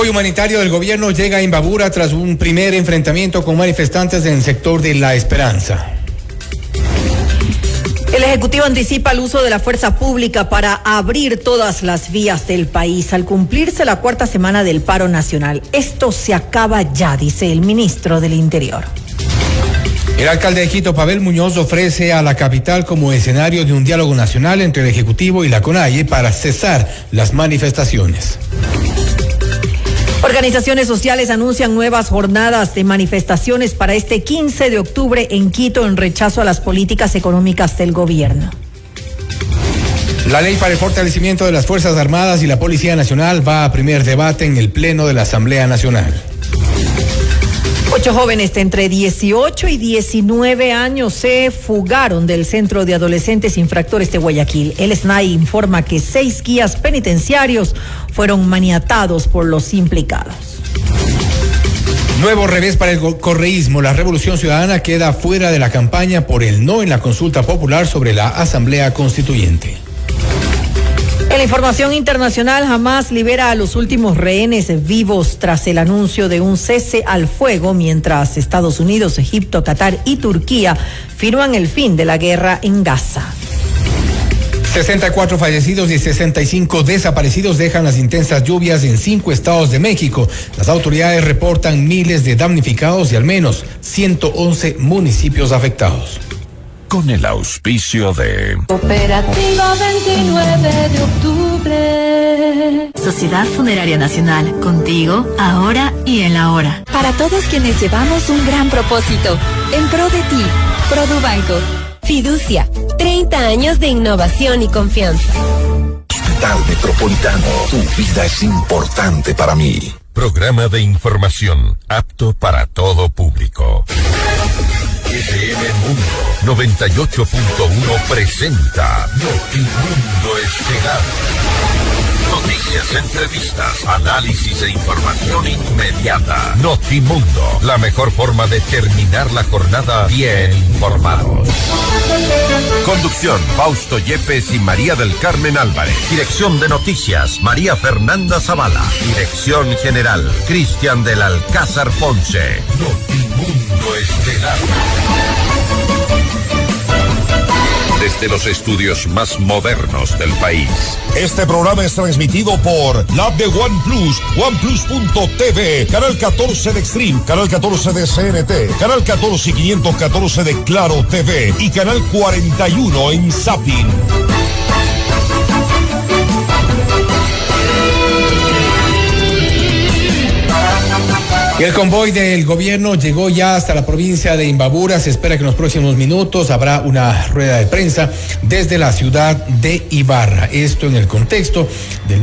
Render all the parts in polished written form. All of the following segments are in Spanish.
Convoy humanitario del gobierno llega a Imbabura tras un primer enfrentamiento con manifestantes en el sector de La Esperanza. El Ejecutivo anticipa el uso de la fuerza pública para abrir todas las vías del país al cumplirse la cuarta semana del paro nacional. Esto se acaba ya, dice el ministro del Interior. El alcalde de Quito, Pavel Muñoz, ofrece a la capital como escenario de un diálogo nacional entre el Ejecutivo y la CONAIE para cesar las manifestaciones. Organizaciones sociales anuncian nuevas jornadas de manifestaciones para este 15 de octubre en Quito en rechazo a las políticas económicas del gobierno. La ley para el fortalecimiento de las Fuerzas Armadas y la Policía Nacional va a primer debate en el Pleno de la Asamblea Nacional. 8 jóvenes de entre 18 y 19 años se fugaron del Centro de Adolescentes Infractores de Guayaquil. El SNAI informa que 6 guías penitenciarios fueron maniatados por los implicados. Nuevo revés para el correísmo. La Revolución Ciudadana queda fuera de la campaña por el no en la consulta popular sobre la Asamblea Constituyente. En la información internacional, Hamás libera a los últimos rehenes vivos tras el anuncio de un cese al fuego, mientras Estados Unidos, Egipto, Qatar y Turquía firman el fin de la guerra en Gaza. 64 fallecidos y 65 desaparecidos dejan las intensas lluvias en 5 estados de México. Las autoridades reportan miles de damnificados y al menos 111 municipios afectados. Con el auspicio de Cooperativa 29 de octubre. Sociedad Funeraria Nacional, contigo, ahora y en la hora. Para todos quienes llevamos un gran propósito, en pro de ti, Produbanco. Fiducia, 30 años de innovación y confianza. Hospital Metropolitano, tu vida es importante para mí. Programa de información apto para todo público. FM Mundo 98.1 presenta Notimundo Estelar. Noticias, entrevistas, análisis e información inmediata. Notimundo, la mejor forma de terminar la jornada bien informados. Conducción, Fausto Yepes y María del Carmen Álvarez. Dirección de noticias, María Fernanda Zavala. Dirección general, Cristian del Alcázar Ponce. Notimundo Estelar. Desde los estudios más modernos del país. Este programa es transmitido por la app de OnePlus, OnePlus.tv, Canal 14 de Extreme, Canal 14 de CNT, Canal 14 y 514 de Claro TV y Canal 41 en Zapping. El convoy del gobierno llegó ya hasta la provincia de Imbabura. Se espera que en los próximos minutos habrá una rueda de prensa desde la ciudad de Ibarra. Esto en el contexto del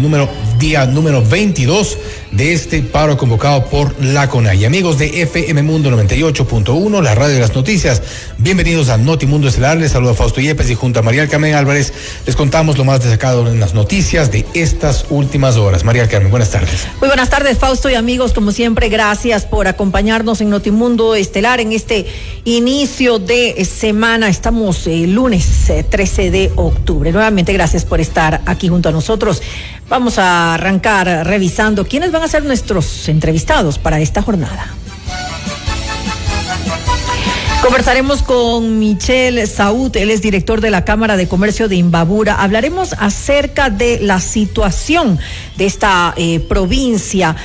día número 22 de este paro convocado por la CONAIE. Amigos de FM Mundo 98.1, la radio de las noticias, bienvenidos a Notimundo Estelar. Les saluda Fausto Yepes y junto a María del Carmen Álvarez les contamos lo más destacado en las noticias de estas últimas horas. María del Carmen, buenas tardes. Muy buenas tardes, Fausto y amigos, como siempre, gracias por acompañarnos en Notimundo Estelar en este inicio de semana. Estamos lunes 13 de octubre. Nuevamente, gracias por estar aquí junto a nosotros. Vamos a arrancar revisando quiénes van a ser nuestros entrevistados para esta jornada. Conversaremos con Michel Saúd, él es director de la Cámara de Comercio de Imbabura. Hablaremos acerca de la situación de esta provincia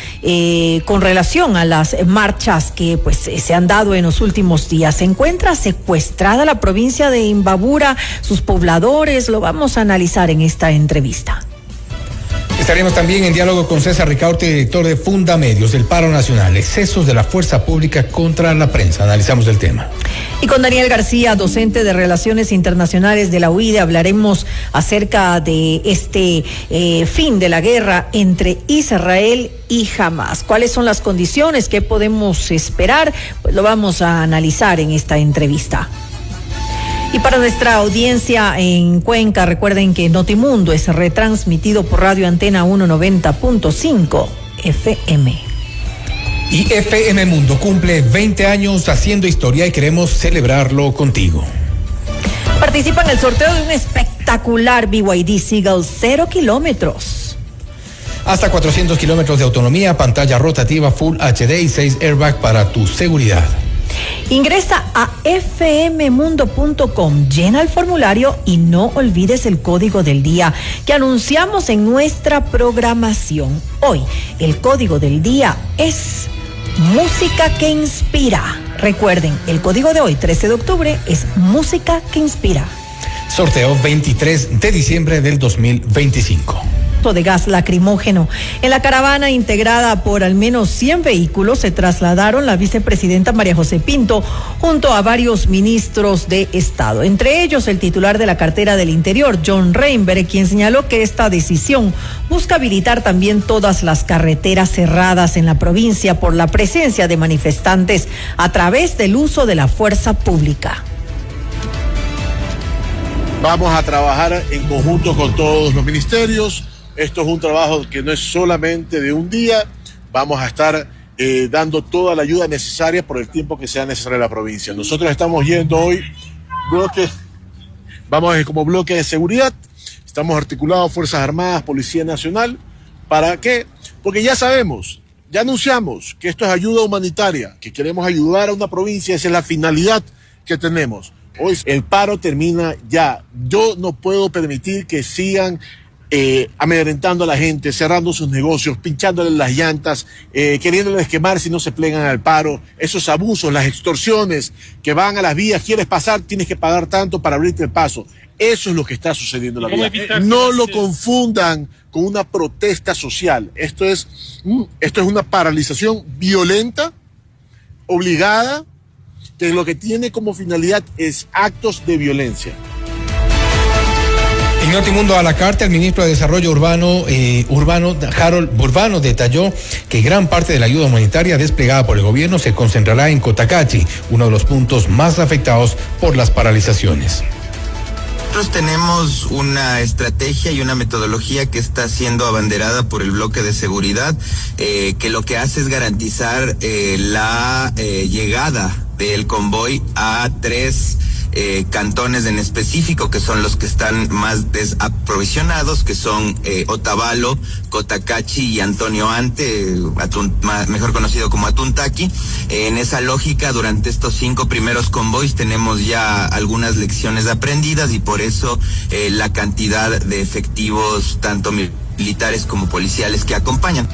con relación a las marchas que se han dado en los últimos días. ¿Se encuentra secuestrada la provincia de Imbabura, sus pobladores? Lo vamos a analizar en esta entrevista. Estaremos también en diálogo con César Ricaurte, director de Fundamedios del Paro Nacional, excesos de la fuerza pública contra la prensa. Analizamos el tema. Y con Daniel García, docente de Relaciones Internacionales de la UIDE, hablaremos acerca de este fin de la guerra entre Israel y Hamás. ¿Cuáles son las condiciones? ¿Qué podemos esperar? Pues lo vamos a analizar en esta entrevista. Y para nuestra audiencia en Cuenca, recuerden que Notimundo es retransmitido por Radio Antena 190.5 FM. Y FM Mundo cumple 20 años haciendo historia y queremos celebrarlo contigo. Participa en el sorteo de un espectacular BYD Seagull 0 kilómetros. Hasta 400 kilómetros de autonomía, pantalla rotativa Full HD y 6 airbags para tu seguridad. Ingresa a fmmundo.com, llena el formulario y no olvides el código del día que anunciamos en nuestra programación. Hoy, el código del día es música que inspira. Recuerden, el código de hoy, 13 de octubre, es música que inspira. Sorteo 23 de diciembre del 2025. De gas lacrimógeno. En la caravana integrada por al menos 100 vehículos se trasladaron la vicepresidenta María José Pinto junto a varios ministros de Estado, entre ellos el titular de la cartera del Interior, John Reinberg, quien señaló que esta decisión busca habilitar también todas las carreteras cerradas en la provincia por la presencia de manifestantes a través del uso de la fuerza pública. Vamos a trabajar en conjunto con todos los ministerios. Esto es un trabajo que no es solamente de un día. Vamos a estar dando toda la ayuda necesaria por el tiempo que sea necesario en la provincia. Nosotros estamos yendo hoy como bloque de seguridad. Estamos articulados Fuerzas Armadas, Policía Nacional. ¿Para qué? Porque ya sabemos, ya anunciamos que esto es ayuda humanitaria, que queremos ayudar a una provincia. Esa es la finalidad que tenemos. Hoy el paro termina ya. Yo no puedo permitir que sigan amedrentando a la gente, cerrando sus negocios, pinchándole las llantas, queriéndoles quemar si no se plegan al paro. Esos abusos, las extorsiones que van a las vías, quieres pasar, tienes que pagar tanto para abrirte el paso. Eso es lo que está sucediendo en la vía. No lo confundan con una protesta social. Esto es una paralización violenta, obligada, que lo que tiene como finalidad es actos de violencia. En Notimundo a la carta, el ministro de Desarrollo Urbano, Harold Burbano, detalló que gran parte de la ayuda humanitaria desplegada por el gobierno se concentrará en Cotacachi, uno de los puntos más afectados por las paralizaciones. Nosotros tenemos una estrategia y una metodología que está siendo abanderada por el bloque de seguridad, que lo que hace es garantizar la llegada del convoy a 3 cantones en específico, que son los que están más desaprovisionados, que son Otavalo, Cotacachi y Antonio Ante, mejor conocido como Atuntaqui. En esa lógica, durante estos 5 primeros convoys tenemos ya algunas lecciones aprendidas y por eso la cantidad de efectivos, tanto militares como policiales, que acompañan.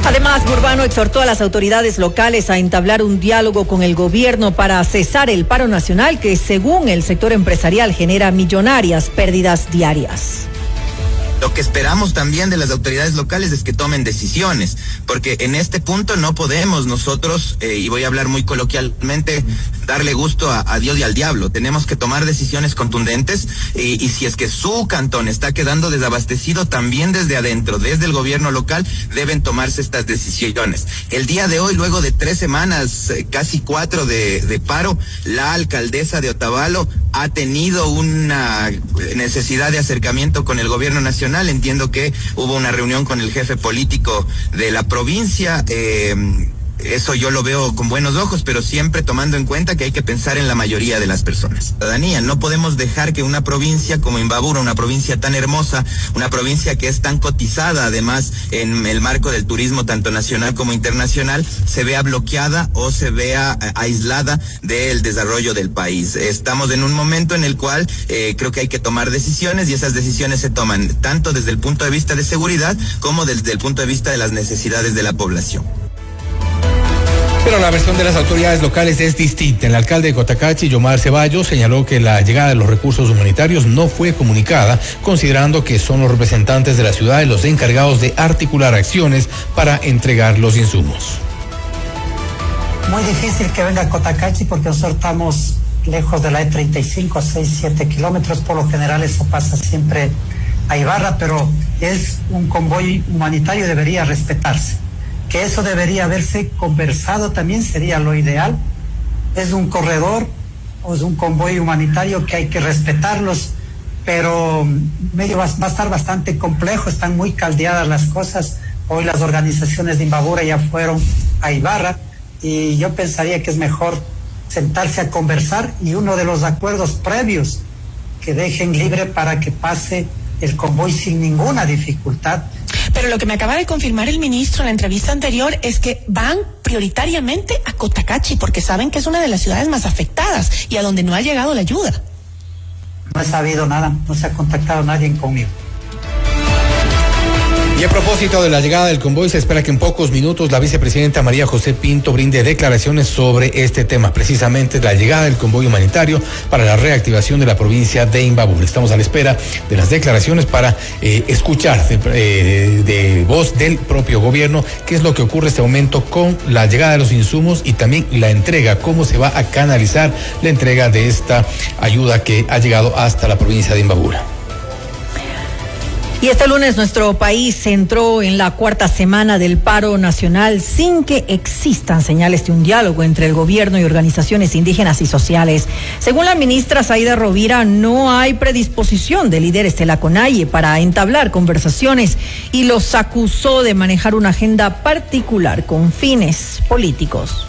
Además, Burbano exhortó a las autoridades locales a entablar un diálogo con el gobierno para cesar el paro nacional que, según el sector empresarial, genera millonarias pérdidas diarias. Lo que esperamos también de las autoridades locales es que tomen decisiones, porque en este punto no podemos nosotros, y voy a hablar muy coloquialmente, darle gusto a Dios y al diablo. Tenemos que tomar decisiones contundentes y si es que su cantón está quedando desabastecido, también desde adentro, desde el gobierno local, deben tomarse estas decisiones. El día de hoy, luego de 3 semanas, casi 4 de paro, la alcaldesa de Otavalo ha tenido una necesidad de acercamiento con el gobierno nacional. Entiendo que hubo una reunión con el jefe político de la provincia. Eso yo lo veo con buenos ojos, pero siempre tomando en cuenta que hay que pensar en la mayoría de las personas. Ciudadanía, no podemos dejar que una provincia como Imbabura, una provincia tan hermosa, una provincia que es tan cotizada además en el marco del turismo tanto nacional como internacional, se vea bloqueada o se vea aislada del desarrollo del país. Estamos en un momento en el cual creo que hay que tomar decisiones y esas decisiones se toman tanto desde el punto de vista de seguridad como desde el punto de vista de las necesidades de la población. Pero la versión de las autoridades locales es distinta. El alcalde de Cotacachi, Yomar Ceballos, señaló que la llegada de los recursos humanitarios no fue comunicada, considerando que son los representantes de la ciudad los encargados de articular acciones para entregar los insumos. Muy difícil que venga a Cotacachi porque nosotros estamos lejos de la E35, 6-7 kilómetros. Por lo general eso pasa siempre a Ibarra, pero es un convoy humanitario, debería respetarse. Que eso debería haberse conversado también sería lo ideal. Es un corredor o es un convoy humanitario que hay que respetarlos, pero medio va a estar bastante complejo, están muy caldeadas las cosas. Hoy las organizaciones de Imbabura ya fueron a Ibarra y yo pensaría que es mejor sentarse a conversar y uno de los acuerdos previos que dejen libre para que pase el convoy sin ninguna dificultad. Pero lo que me acaba de confirmar el ministro en la entrevista anterior es que van prioritariamente a Cotacachi porque saben que es una de las ciudades más afectadas y a donde no ha llegado la ayuda. No he sabido nada, no se ha contactado nadie conmigo. Y a propósito de la llegada del convoy, se espera que en pocos minutos la vicepresidenta María José Pinto brinde declaraciones sobre este tema, precisamente la llegada del convoy humanitario para la reactivación de la provincia de Imbabura. Estamos a la espera de las declaraciones para escuchar de voz del propio gobierno qué es lo que ocurre en este momento con la llegada de los insumos y también la entrega, cómo se va a canalizar la entrega de esta ayuda que ha llegado hasta la provincia de Imbabura. Y este lunes nuestro país entró en la cuarta semana del paro nacional sin que existan señales de un diálogo entre el gobierno y organizaciones indígenas y sociales. Según la ministra Zaida Rovira, no hay predisposición de líderes de la CONAIE para entablar conversaciones y los acusó de manejar una agenda particular con fines políticos.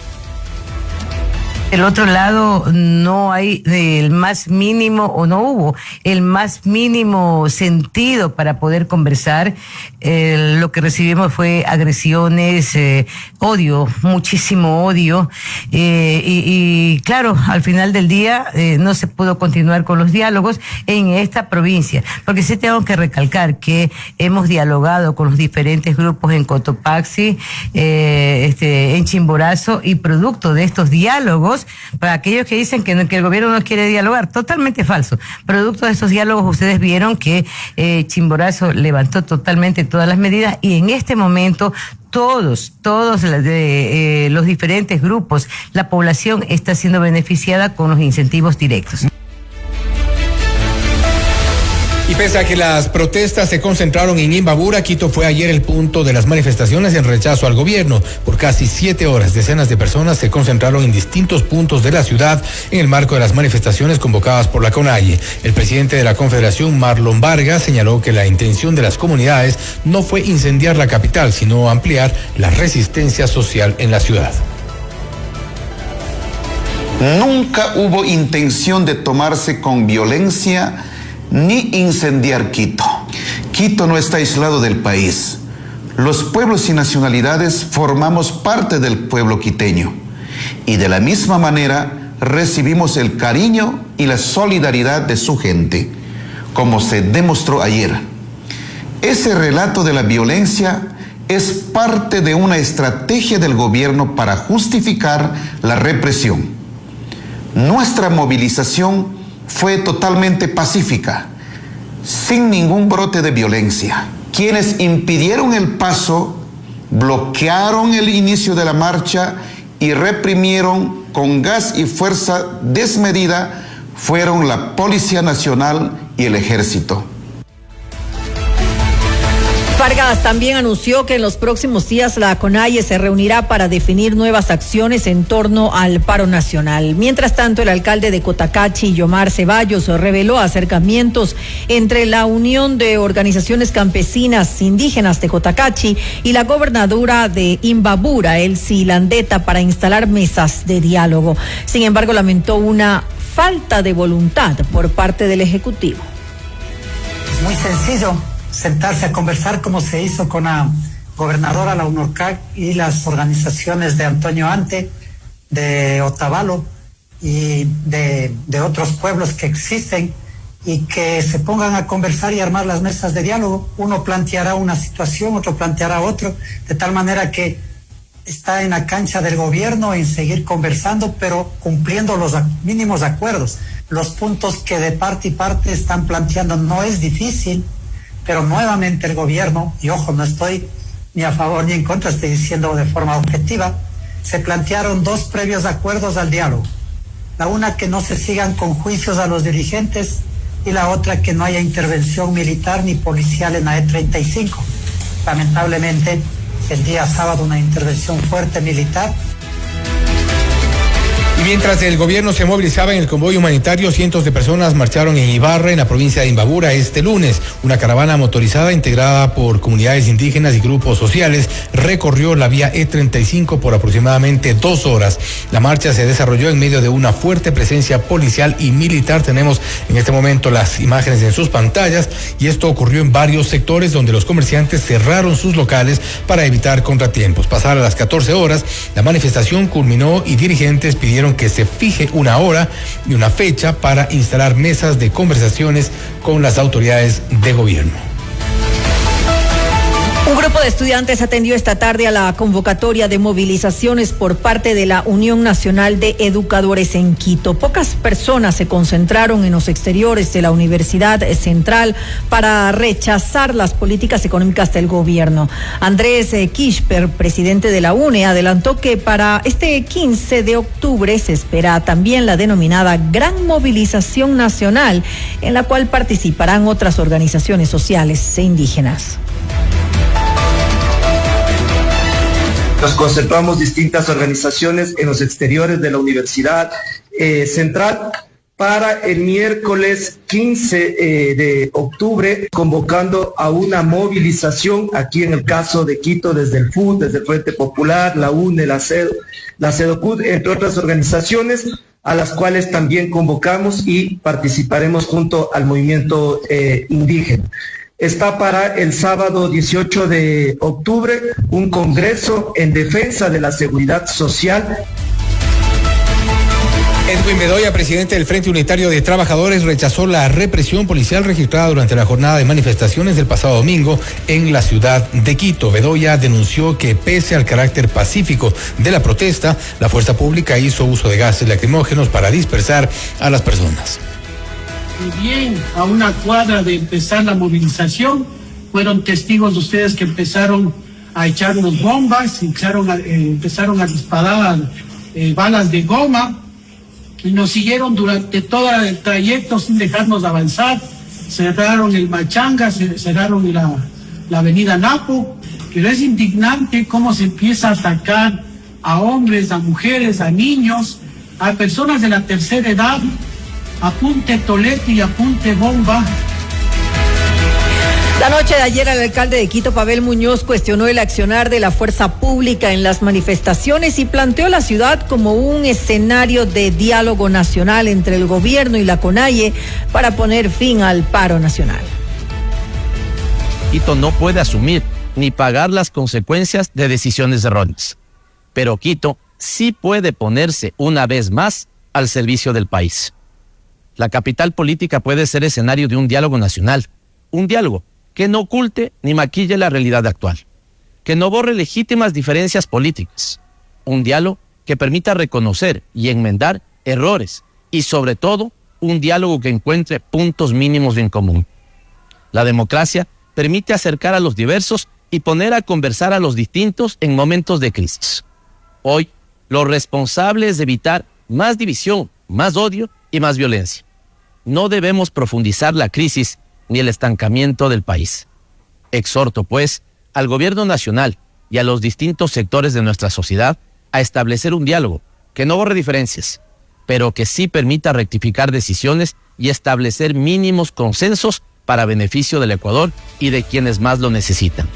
Del otro lado, no hay el más mínimo, o no hubo el más mínimo sentido para poder conversar. Lo que recibimos fue agresiones, odio, muchísimo odio. Y claro, al final del día no se pudo continuar con los diálogos en esta provincia. Porque sí tengo que recalcar que hemos dialogado con los diferentes grupos en Cotopaxi, en Chimborazo, y producto de estos diálogos, para aquellos que dicen que el gobierno no quiere dialogar, totalmente falso. Producto de estos diálogos, ustedes vieron que Chimborazo levantó totalmente todas las medidas y en este momento todos los diferentes grupos, la población está siendo beneficiada con los incentivos directos. Y pese a que las protestas se concentraron en Imbabura, Quito fue ayer el punto de las manifestaciones en rechazo al gobierno. Por casi 7 horas, decenas de personas se concentraron en distintos puntos de la ciudad en el marco de las manifestaciones convocadas por la CONAIE. El presidente de la Confederación, Marlon Vargas, señaló que la intención de las comunidades no fue incendiar la capital, sino ampliar la resistencia social en la ciudad. Nunca hubo intención de tomarse con violencia ni incendiar Quito. Quito no está aislado del país. Los pueblos y nacionalidades formamos parte del pueblo quiteño y de la misma manera recibimos el cariño y la solidaridad de su gente, como se demostró ayer. Ese relato de la violencia es parte de una estrategia del gobierno para justificar la represión. Nuestra movilización fue totalmente pacífica, sin ningún brote de violencia. Quienes impidieron el paso, bloquearon el inicio de la marcha y reprimieron con gas y fuerza desmedida fueron la Policía Nacional y el Ejército. Vargas también anunció que en los próximos días la CONAIE se reunirá para definir nuevas acciones en torno al paro nacional. Mientras tanto, el alcalde de Cotacachi, Yomar Ceballos, reveló acercamientos entre la Unión de Organizaciones Campesinas Indígenas de Cotacachi y la gobernadora de Imbabura, Elsie Landeta, para instalar mesas de diálogo. Sin embargo, lamentó una falta de voluntad por parte del Ejecutivo. Es muy sencillo sentarse a conversar como se hizo con la gobernadora, la UNORCAC y las organizaciones de Antonio Ante, de Otavalo y de otros pueblos que existen, y que se pongan a conversar y armar las mesas de diálogo. Uno planteará una situación, otro planteará otro, de tal manera que está en la cancha del gobierno en seguir conversando, pero cumpliendo los mínimos acuerdos. Los puntos que de parte y parte están planteando no es difícil, pero nuevamente el gobierno, y ojo, no estoy ni a favor ni en contra, estoy diciendo de forma objetiva, se plantearon 2 previos acuerdos al diálogo. La una, que no se sigan con juicios a los dirigentes, y la otra, que no haya intervención militar ni policial en la E35. Lamentablemente, el día sábado una intervención fuerte militar. Y mientras el gobierno se movilizaba en el convoy humanitario, cientos de personas marcharon en Ibarra, en la provincia de Imbabura, este lunes. Una caravana motorizada integrada por comunidades indígenas y grupos sociales recorrió la vía E35 por aproximadamente 2 horas. La marcha se desarrolló en medio de una fuerte presencia policial y militar. Tenemos en este momento las imágenes en sus pantallas, y esto ocurrió en varios sectores donde los comerciantes cerraron sus locales para evitar contratiempos. Pasadas las 14 horas, la manifestación culminó y dirigentes pidieron que se fije una hora y una fecha para instalar mesas de conversaciones con las autoridades de gobierno. Un grupo de estudiantes atendió esta tarde a la convocatoria de movilizaciones por parte de la Unión Nacional de Educadores en Quito. Pocas personas se concentraron en los exteriores de la Universidad Central para rechazar las políticas económicas del gobierno. Andrés Quisper, presidente de la UNE, adelantó que para este 15 de octubre se espera también la denominada Gran Movilización Nacional, en la cual participarán otras organizaciones sociales e indígenas. Nos concentramos distintas organizaciones en los exteriores de la Universidad Central para el miércoles 15 de octubre, convocando a una movilización aquí en el caso de Quito desde el FUD, desde el Frente Popular, la UNE, la CEDOCUD, entre otras organizaciones a las cuales también convocamos y participaremos junto al movimiento indígena. Está para el sábado 18 de octubre un congreso en defensa de la seguridad social. Edwin Bedoya, presidente del Frente Unitario de Trabajadores, rechazó la represión policial registrada durante la jornada de manifestaciones del pasado domingo en la ciudad de Quito. Bedoya denunció que pese al carácter pacífico de la protesta, la fuerza pública hizo uso de gases lacrimógenos para dispersar a las personas. Y bien, a una cuadra de empezar la movilización, fueron testigos de ustedes que empezaron a echarnos bombas, empezaron a disparar balas de goma, y nos siguieron durante todo el trayecto sin dejarnos avanzar. Cerraron el Machanga, cerraron la avenida Napo, pero es indignante cómo se empieza a atacar a hombres, a mujeres, a niños, a personas de la tercera edad. Apunte tolete y apunte bomba. La noche de ayer, el alcalde de Quito, Pavel Muñoz, cuestionó el accionar de la fuerza pública en las manifestaciones y planteó la ciudad como un escenario de diálogo nacional entre el gobierno y la CONAIE para poner fin al paro nacional. Quito no puede asumir ni pagar las consecuencias de decisiones erróneas, pero Quito sí puede ponerse una vez más al servicio del país. La capital política puede ser escenario de un diálogo nacional, un diálogo que no oculte ni maquille la realidad actual, que no borre legítimas diferencias políticas, un diálogo que permita reconocer y enmendar errores y sobre todo un diálogo que encuentre puntos mínimos en común. La democracia permite acercar a los diversos y poner a conversar a los distintos en momentos de crisis. Hoy, lo responsable es evitar más división, más odio y más violencia. No debemos profundizar la crisis ni el estancamiento del país. Exhorto, pues, al gobierno nacional y a los distintos sectores de nuestra sociedad a establecer un diálogo que no borre diferencias, pero que sí permita rectificar decisiones y establecer mínimos consensos para beneficio del Ecuador y de quienes más lo necesitan.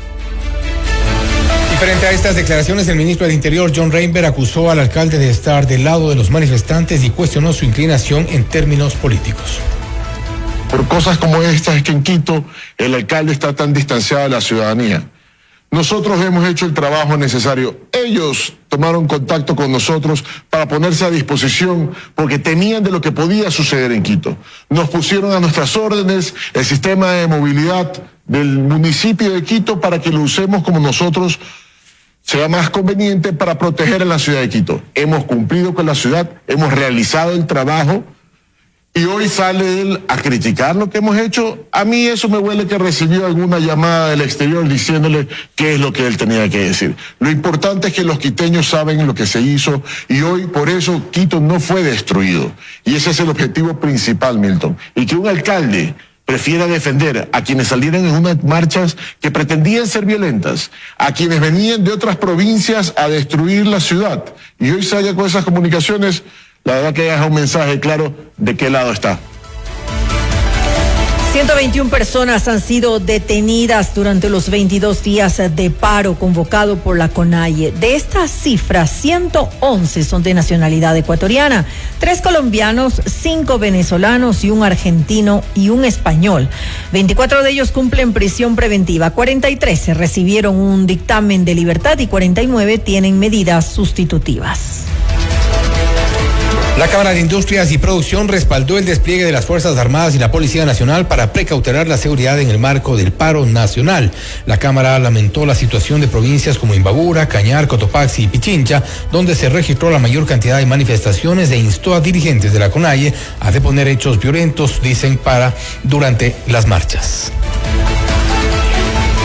Frente a estas declaraciones, el ministro del Interior, John Reinberg, acusó al alcalde de estar del lado de los manifestantes y cuestionó su inclinación en términos políticos. Por cosas como estas es que en Quito el alcalde está tan distanciado de la ciudadanía. Nosotros hemos hecho el trabajo necesario. Ellos tomaron contacto con nosotros para ponerse a disposición porque temían de lo que podía suceder en Quito. Nos pusieron a nuestras órdenes el sistema de movilidad del municipio de Quito para que lo usemos como nosotros sea más conveniente para proteger a la ciudad de Quito. Hemos cumplido con la ciudad, hemos realizado el trabajo y hoy sale él a criticar lo que hemos hecho. A mí eso me huele que recibió alguna llamada del exterior diciéndole qué es lo que él tenía que decir. Lo importante es que los quiteños saben lo que se hizo y hoy por eso Quito no fue destruido. Y ese es el objetivo principal, Milton. Y que un alcalde prefiera defender a quienes salieron en unas marchas que pretendían ser violentas, a quienes venían de otras provincias a destruir la ciudad, y hoy salga con esas comunicaciones, la verdad que deja un mensaje claro de qué lado está. 121 personas han sido detenidas durante los 22 días de paro convocado por la CONAIE. De estas cifras, 111 son de nacionalidad ecuatoriana, 3 colombianos, 5 venezolanos y un argentino y un español. 24 de ellos cumplen prisión preventiva, 43 recibieron un dictamen de libertad y 49 tienen medidas sustitutivas. La Cámara de Industrias y Producción respaldó el despliegue de las Fuerzas Armadas y la Policía Nacional para precautelar la seguridad en el marco del paro nacional. La Cámara lamentó la situación de provincias como Imbabura, Cañar, Cotopaxi y Pichincha, donde se registró la mayor cantidad de manifestaciones e instó a dirigentes de la CONAIE a deponer hechos violentos, dicen, durante las marchas.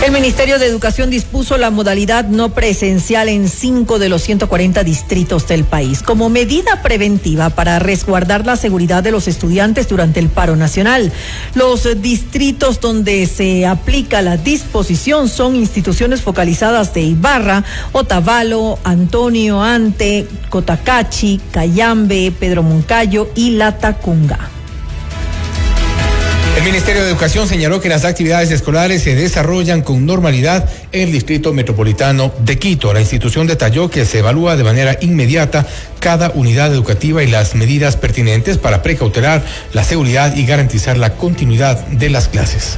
El Ministerio de Educación dispuso la modalidad no presencial en 5 de los 140 distritos del país como medida preventiva para resguardar la seguridad de los estudiantes durante el paro nacional. Los distritos donde se aplica la disposición son instituciones focalizadas de Ibarra, Otavalo, Antonio Ante, Cotacachi, Cayambe, Pedro Moncayo y Latacunga. El Ministerio de Educación señaló que las actividades escolares se desarrollan con normalidad en el Distrito Metropolitano de Quito. La institución detalló que se evalúa de manera inmediata cada unidad educativa y las medidas pertinentes para precautelar la seguridad y garantizar la continuidad de las clases.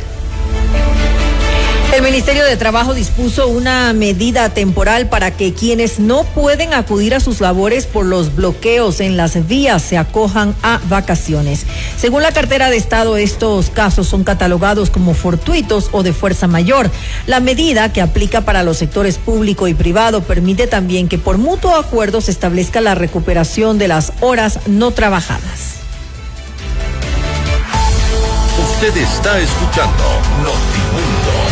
El Ministerio de Trabajo dispuso una medida temporal para que quienes no pueden acudir a sus labores por los bloqueos en las vías se acojan a vacaciones. Según la cartera de Estado, estos casos son catalogados como fortuitos o de fuerza mayor. La medida, que aplica para los sectores público y privado, permite también que por mutuo acuerdo se establezca la recuperación de las horas no trabajadas. Usted está escuchando Notimundo.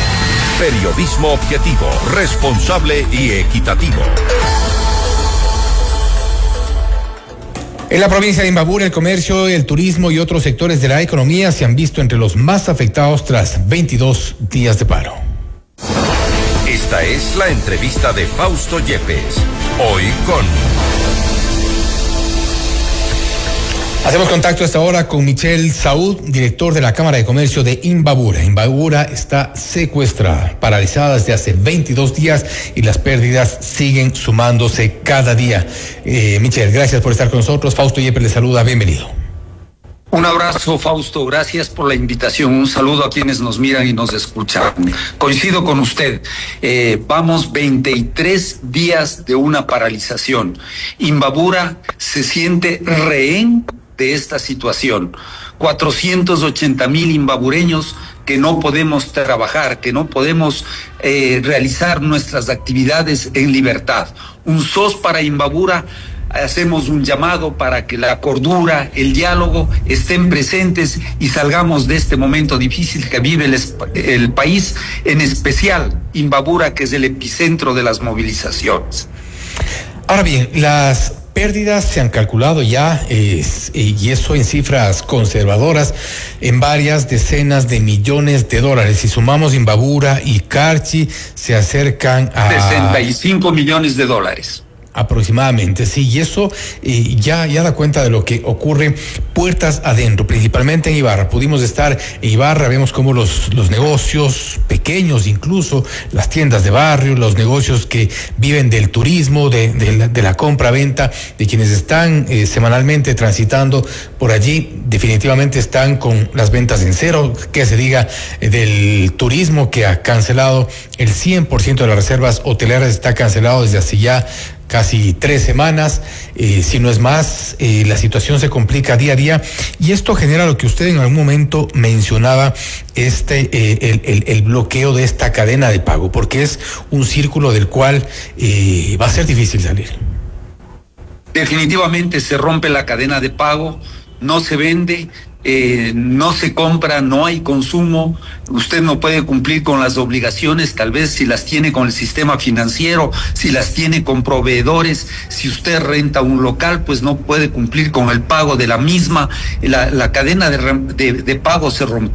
Periodismo objetivo, responsable y equitativo. En la provincia de Imbabura, el comercio, el turismo y otros sectores de la economía se han visto entre los más afectados tras 22 días de paro. Esta es la entrevista de Fausto Yepes. Hoy con... Hacemos contacto a esta hora con Michel Saúd, director de la Cámara de Comercio de Imbabura. Imbabura está secuestrada, paralizada desde hace 22 días y las pérdidas siguen sumándose cada día. Michel, gracias por estar con nosotros. Fausto Yepes le saluda, bienvenido. Un abrazo, Fausto, gracias por la invitación. Un saludo a quienes nos miran y nos escuchan. Coincido con usted, vamos 23 días de una paralización. Imbabura se siente rehén de esta situación. 480,000 imbabureños que no podemos trabajar, que no podemos realizar nuestras actividades en libertad. Un SOS para Imbabura. Hacemos un llamado para que la cordura, el diálogo estén presentes y salgamos de este momento difícil que vive el país, en especial Imbabura, que es el epicentro de las movilizaciones. Ahora bien, las pérdidas se han calculado ya, y eso en cifras conservadoras, en varias decenas de millones de dólares. Si sumamos Imbabura y Carchi, se acercan a 65 millones de dólares. Aproximadamente, sí, y eso ya da cuenta de lo que ocurre puertas adentro, principalmente en Ibarra. Pudimos estar en Ibarra, vemos cómo los negocios pequeños, incluso las tiendas de barrio, los negocios que viven del turismo, de la compra-venta, de quienes están semanalmente transitando por allí, definitivamente están con las ventas en cero. Que se diga del turismo, que ha cancelado el 100% de las reservas hoteleras, está cancelado desde hace ya casi 3 semanas, si no es más. La situación se complica día a día y esto genera lo que usted en algún momento mencionaba, el bloqueo de esta cadena de pago, porque es un círculo del cual va a ser difícil salir. Definitivamente se rompe la cadena de pago, no se vende, no se compra, no hay consumo, usted no puede cumplir con las obligaciones, tal vez si las tiene con el sistema financiero, si las tiene con proveedores, si usted renta un local, pues no puede cumplir con el pago de la misma, la cadena de pago se rompe,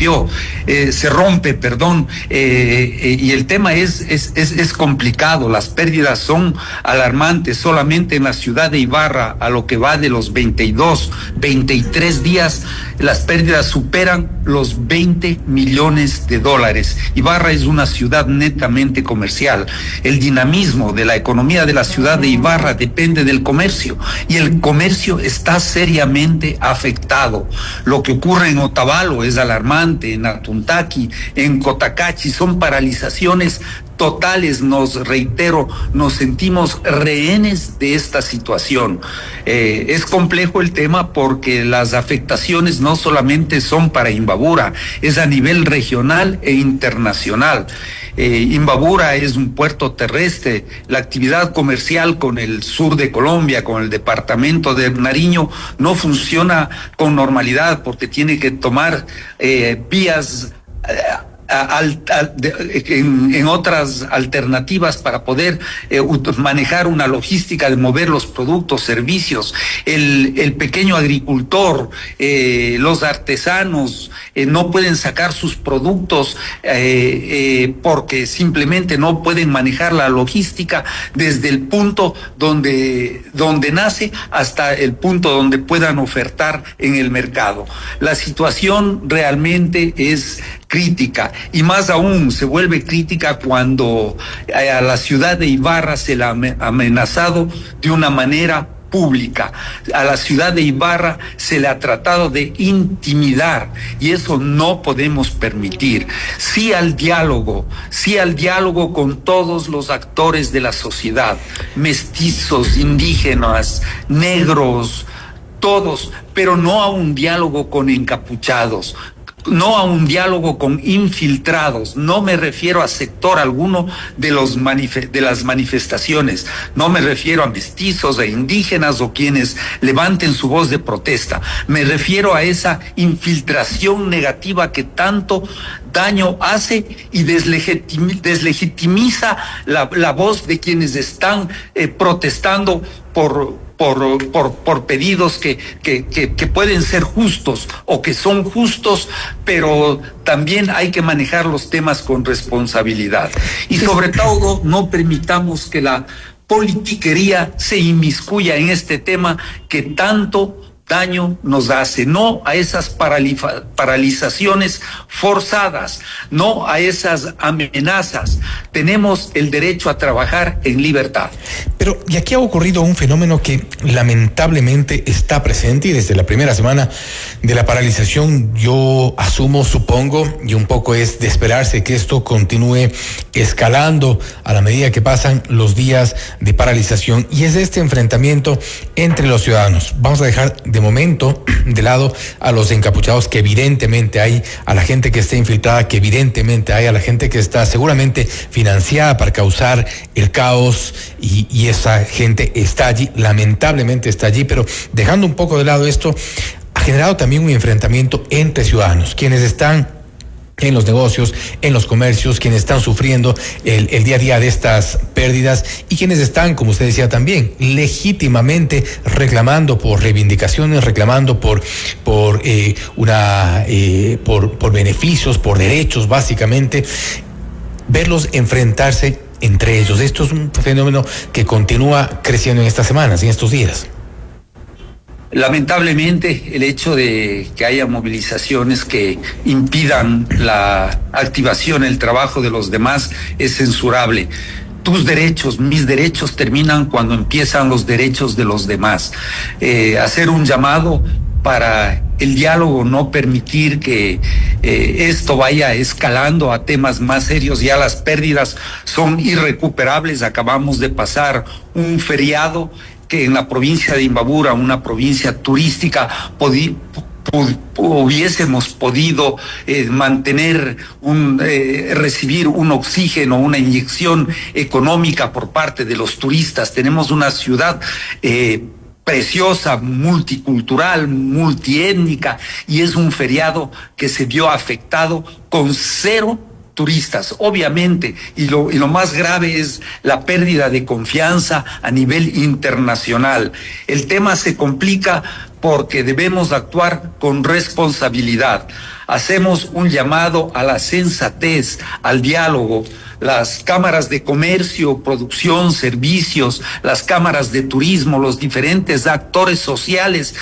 y el tema es complicado, las pérdidas son alarmantes. Solamente en la ciudad de Ibarra, a lo que va de los 23 días, las pérdidas superan los 20 millones de dólares. Ibarra es una ciudad netamente comercial. El dinamismo de la economía de la ciudad de Ibarra depende del comercio, y el comercio está seriamente afectado. Lo que ocurre en Otavalo es alarmante, en Atuntaqui, en Cotacachi, son paralizaciones totales. Reitero, nos sentimos rehenes de esta situación. Es complejo el tema porque las afectaciones no solamente son para Imbabura, es a nivel regional e internacional. Imbabura es un puerto terrestre, la actividad comercial con el sur de Colombia, con el departamento de Nariño, no funciona con normalidad porque tiene que tomar vías en otras alternativas para poder manejar una logística de mover los productos, servicios. El pequeño agricultor, los artesanos no pueden sacar sus productos porque simplemente no pueden manejar la logística desde el punto donde nace hasta el punto donde puedan ofertar en el mercado. La situación realmente es crítica, y más aún se vuelve crítica cuando a la ciudad de Ibarra se la ha amenazado de una manera pública. A la ciudad de Ibarra se le ha tratado de intimidar, y eso no podemos permitir. Sí al diálogo con todos los actores de la sociedad, mestizos, indígenas, negros, todos, pero no a un diálogo con encapuchados, no a un diálogo con infiltrados. No me refiero a sector alguno de las manifestaciones, no me refiero a mestizos e indígenas o quienes levanten su voz de protesta. Me refiero a esa infiltración negativa que tanto daño hace y deslegitimiza la voz de quienes están protestando por pedidos que pueden ser justos o que son justos, pero también hay que manejar los temas con responsabilidad. Y sobre todo, no permitamos que la politiquería se inmiscuya en este tema que tanto daño nos hace, no a esas paralizaciones forzadas, no a esas amenazas. Tenemos el derecho a trabajar en libertad. Pero, y aquí ha ocurrido un fenómeno que lamentablemente está presente, y desde la primera semana de la paralización yo supongo, y un poco es de esperarse que esto continúe escalando a la medida que pasan los días de paralización, y es este enfrentamiento entre los ciudadanos. Vamos a dejar de momento de lado a los encapuchados que evidentemente hay, a la gente que está infiltrada que evidentemente hay, a la gente que está seguramente financiada para causar el caos, y esa gente está allí, lamentablemente está allí. Pero dejando un poco de lado esto, ha generado también un enfrentamiento entre ciudadanos, quienes están en los negocios, en los comercios, quienes están sufriendo el día a día de estas pérdidas, y quienes están, como usted decía también, legítimamente reclamando por reivindicaciones, reclamando por beneficios, por derechos, básicamente. Verlos enfrentarse entre ellos, esto es un fenómeno que continúa creciendo en estas semanas, en estos días. Lamentablemente, el hecho de que haya movilizaciones que impidan la activación, el trabajo de los demás, es censurable. Tus derechos, mis derechos terminan cuando empiezan los derechos de los demás. Hacer un llamado para el diálogo, no permitir que esto vaya escalando a temas más serios. Ya las pérdidas son irrecuperables. Acabamos de pasar un feriado que en la provincia de Imbabura, una provincia turística, hubiésemos podido recibir un oxígeno, una inyección económica por parte de los turistas. Tenemos una ciudad preciosa, multicultural, multiétnica, y es un feriado que se vio afectado con 0 turistas, obviamente, y lo más grave es la pérdida de confianza a nivel internacional. El tema se complica porque debemos actuar con responsabilidad. Hacemos un llamado a la sensatez, al diálogo. Las cámaras de comercio, producción, servicios, las cámaras de turismo, los diferentes actores sociales,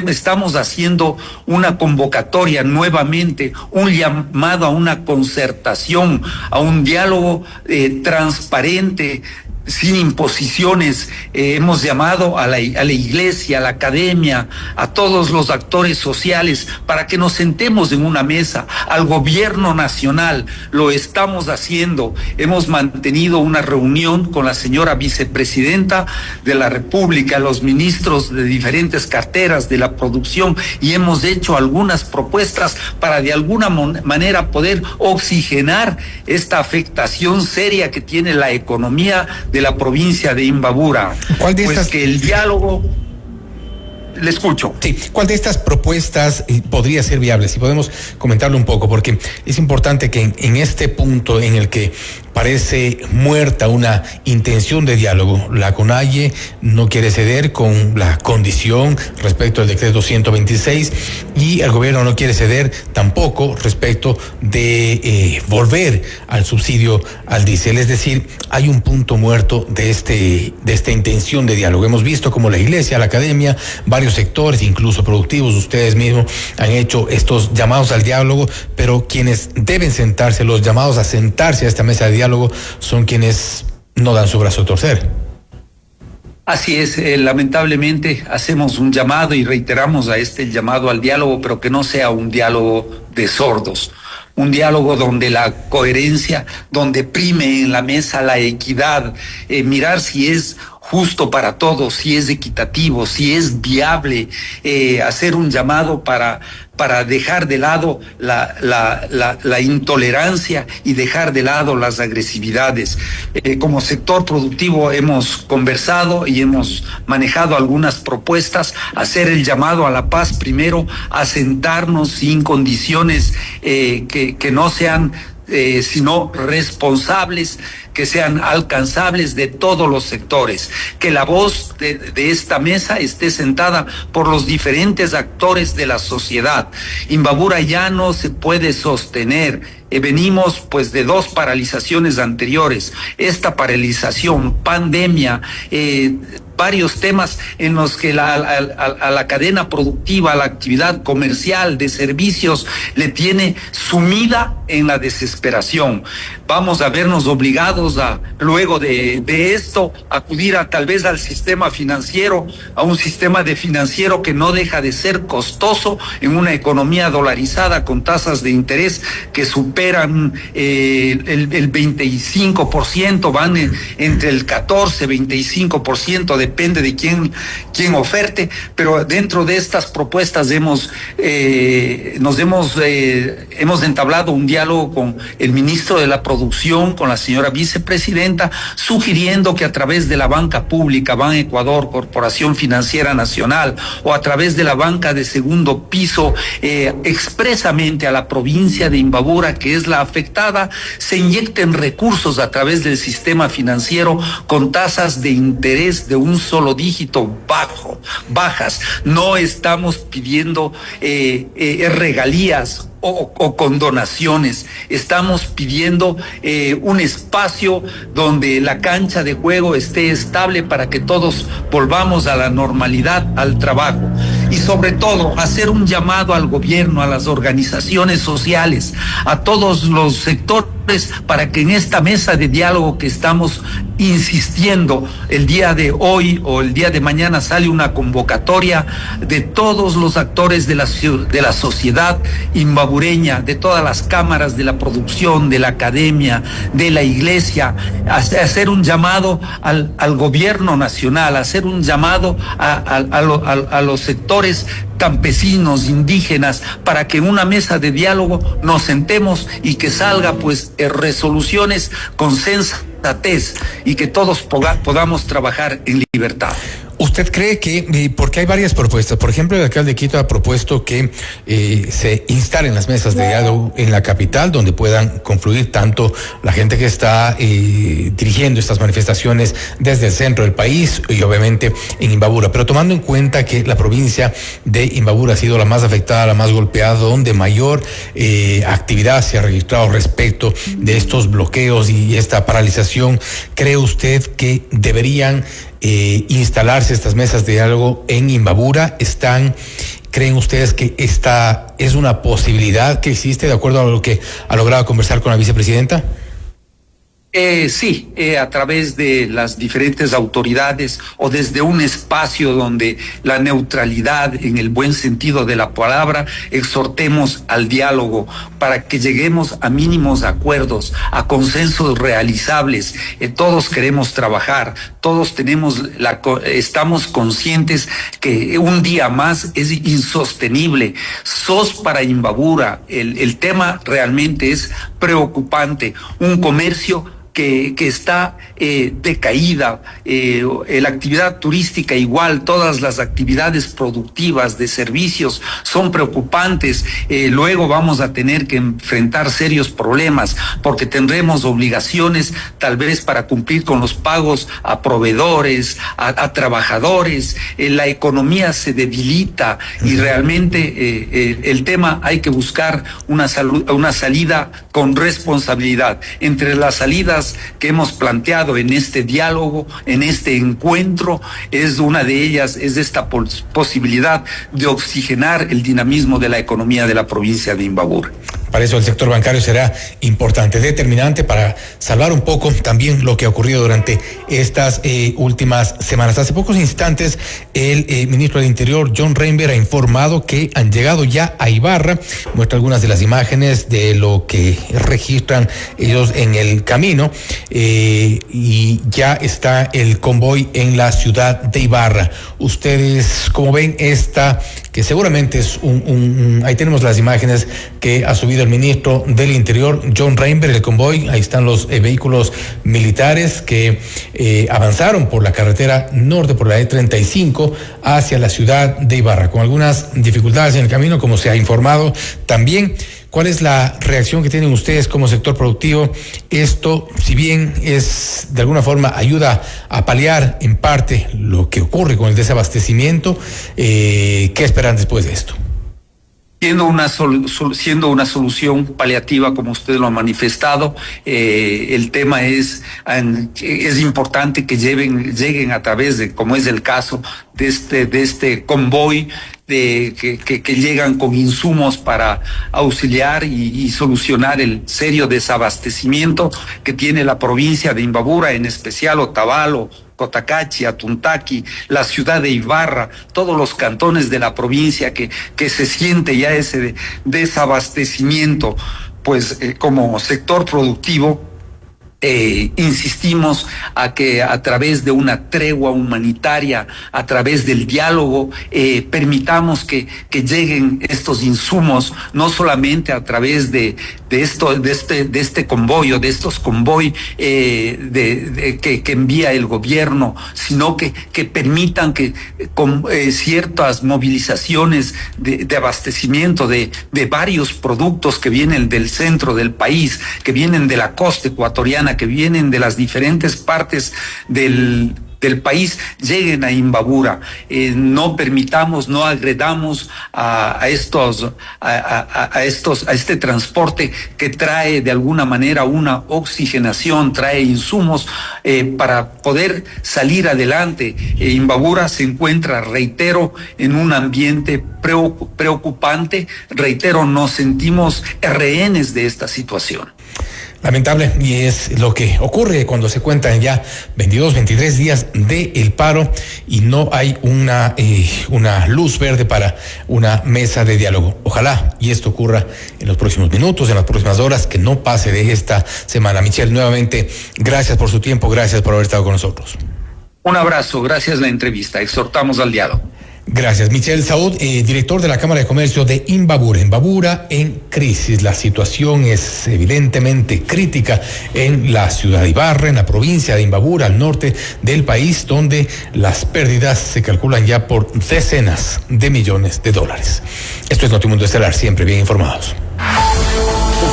estamos haciendo una convocatoria nuevamente, un llamado a una concertación, a un diálogo transparente, sin imposiciones. Hemos llamado a la iglesia, a la academia, a todos los actores sociales para que nos sentemos en una mesa, al gobierno nacional. Lo estamos haciendo. Hemos mantenido una reunión con la señora vicepresidenta de la República, los ministros de diferentes carteras de la producción, y hemos hecho algunas propuestas para de alguna manera poder oxigenar esta afectación seria que tiene la economía de la provincia de Imbabura. ¿Cuál de estas? Pues que el diálogo... Le escucho. Sí, ¿cuál de estas propuestas podría ser viable? Si podemos comentarlo un poco, porque es importante que en este punto en el que parece muerta una intención de diálogo, la CONAIE no quiere ceder con la condición respecto al decreto 126 y el gobierno no quiere ceder tampoco respecto de volver al subsidio al diésel. Es decir, hay un punto muerto de esta intención de diálogo. Hemos visto como la iglesia, la academia, varios sectores, incluso productivos, ustedes mismos han hecho estos llamados al diálogo, pero quienes deben sentarse, los llamados a sentarse a esta mesa de diálogo, son quienes no dan su brazo a torcer. Así es, lamentablemente hacemos un llamado y reiteramos a este llamado al diálogo, pero que no sea un diálogo de sordos. Un diálogo donde la coherencia, donde prime en la mesa la equidad, mirar si es justo para todos, si es equitativo, si es viable, hacer un llamado para dejar de lado la intolerancia y dejar de lado las agresividades. Como sector productivo hemos conversado y hemos manejado algunas propuestas, hacer el llamado a la paz primero, a sentarnos sin condiciones que no sean sino responsables, que sean alcanzables de todos los sectores, que la voz de esta mesa esté sentada por los diferentes actores de la sociedad. Imbabura ya no se puede sostener. Venimos pues de 2 paralizaciones anteriores, esta paralización, pandemia, varios temas en los que a la cadena productiva, a la actividad comercial de servicios le tiene sumida en la desesperación. Vamos a vernos obligados a, luego de esto, acudir tal vez al sistema financiero, a un sistema de financiero que no deja de ser costoso en una economía dolarizada con tasas de interés que superan el 25%, van entre el 14-25%, depende de quién oferte, pero dentro de estas propuestas hemos entablado un diálogo con el ministro de la Producción, con la señora vicepresidenta, sugiriendo que a través de la banca pública, Ban Ecuador, Corporación Financiera Nacional, o a través de la banca de segundo piso, expresamente a la provincia de Imbabura, que es la afectada, se inyecten recursos a través del sistema financiero con tasas de interés de un solo dígito bajas. No estamos pidiendo regalías o condonaciones. Estamos pidiendo un espacio donde la cancha de juego esté estable para que todos volvamos a la normalidad, al trabajo. Y sobre todo, hacer un llamado al gobierno, a las organizaciones sociales, a todos los sectores, para que en esta mesa de diálogo que estamos insistiendo, el día de hoy o el día de mañana sale una convocatoria de todos los actores de la sociedad imbabureña, de todas las cámaras de la producción, de la academia, de la iglesia, hacer un llamado al gobierno nacional, hacer un llamado a los sectores campesinos, indígenas, para que en una mesa de diálogo nos sentemos y que salga pues resoluciones con sensatez y que todos podamos trabajar en libertad. ¿Usted cree que, porque hay varias propuestas, por ejemplo, el alcalde de Quito ha propuesto que se instalen las mesas de diálogo en la capital, donde puedan confluir tanto la gente que está dirigiendo estas manifestaciones desde el centro del país y obviamente en Imbabura, pero tomando en cuenta que la provincia de Imbabura ha sido la más afectada, la más golpeada, donde mayor actividad se ha registrado respecto de estos bloqueos y esta paralización, ¿cree usted que deberían instalarse estas mesas de diálogo en Imbabura? ¿Creen ustedes que esta es una posibilidad que existe de acuerdo a lo que ha logrado conversar con la vicepresidenta? Sí, a través de las diferentes autoridades o desde un espacio donde la neutralidad, en el buen sentido de la palabra, exhortemos al diálogo para que lleguemos a mínimos acuerdos, a consensos realizables. Todos queremos trabajar, todos estamos conscientes que un día más es insostenible. SOS para Imbabura, el tema realmente es preocupante. Un comercio que está decaída, la actividad turística igual, todas las actividades productivas de servicios son preocupantes. Luego vamos a tener que enfrentar serios problemas porque tendremos obligaciones tal vez para cumplir con los pagos a proveedores, a trabajadores. La economía se debilita y realmente el tema hay que buscar una salida con responsabilidad. Entre las salidas que hemos planteado en este diálogo, en este encuentro, es una de ellas, es esta posibilidad de oxigenar el dinamismo de la economía de la provincia de Imbabura. Para eso el sector bancario será importante, determinante para salvar un poco también lo que ha ocurrido durante estas últimas semanas. Hace pocos instantes el ministro del Interior, John Reinberg, ha informado que han llegado ya a Ibarra. Muestra algunas de las imágenes de lo que registran ellos en el camino y ya está el convoy en la ciudad de Ibarra. Ustedes, ¿cómo ven esta? Que seguramente es ahí tenemos las imágenes que ha subido el ministro del Interior, John Reinberg, el convoy. Ahí están los vehículos militares que avanzaron por la carretera norte, por la E35, hacia la ciudad de Ibarra, con algunas dificultades en el camino, como se ha informado también. ¿Cuál es la reacción que tienen ustedes como sector productivo? Esto, si bien es de alguna forma ayuda a paliar en parte lo que ocurre con el desabastecimiento, ¿qué esperan después de esto? Siendo una solución paliativa, como usted lo ha manifestado, el tema es importante que lleguen a través de, como es el caso de este convoy, que llegan con insumos para auxiliar y solucionar el serio desabastecimiento que tiene la provincia de Imbabura, en especial Otavalo, Cotacachi, Atuntaqui, la ciudad de Ibarra, todos los cantones de la provincia que se siente ya ese desabastecimiento. Pues como sector productivo insistimos a que a través de una tregua humanitaria, a través del diálogo, permitamos que lleguen estos insumos, no solamente a través de este convoy o de estos convoy que envía el gobierno, sino que permitan que con ciertas movilizaciones de abastecimiento de varios productos que vienen del centro del país, que vienen de la costa ecuatoriana, que vienen de las diferentes partes del país, lleguen a Imbabura. No permitamos, no agredamos a este transporte que trae de alguna manera una oxigenación, trae insumos para poder salir adelante. Imbabura se encuentra, reitero, en un ambiente preocupante. Reitero, nos sentimos rehenes de esta situación. Lamentable, y es lo que ocurre cuando se cuentan ya 22, 23 días del paro y no hay una luz verde para una mesa de diálogo. Ojalá y esto ocurra en los próximos minutos, en las próximas horas, que no pase de esta semana. Michelle, nuevamente, gracias por su tiempo, gracias por haber estado con nosotros. Un abrazo, gracias la entrevista, exhortamos al diálogo. Gracias. Michel Saud, director de la Cámara de Comercio de Imbabura. Imbabura en crisis. La situación es evidentemente crítica en la ciudad de Ibarra, en la provincia de Imbabura, al norte del país, donde las pérdidas se calculan ya por decenas de millones de dólares. Esto es Notimundo Estelar, siempre bien informados.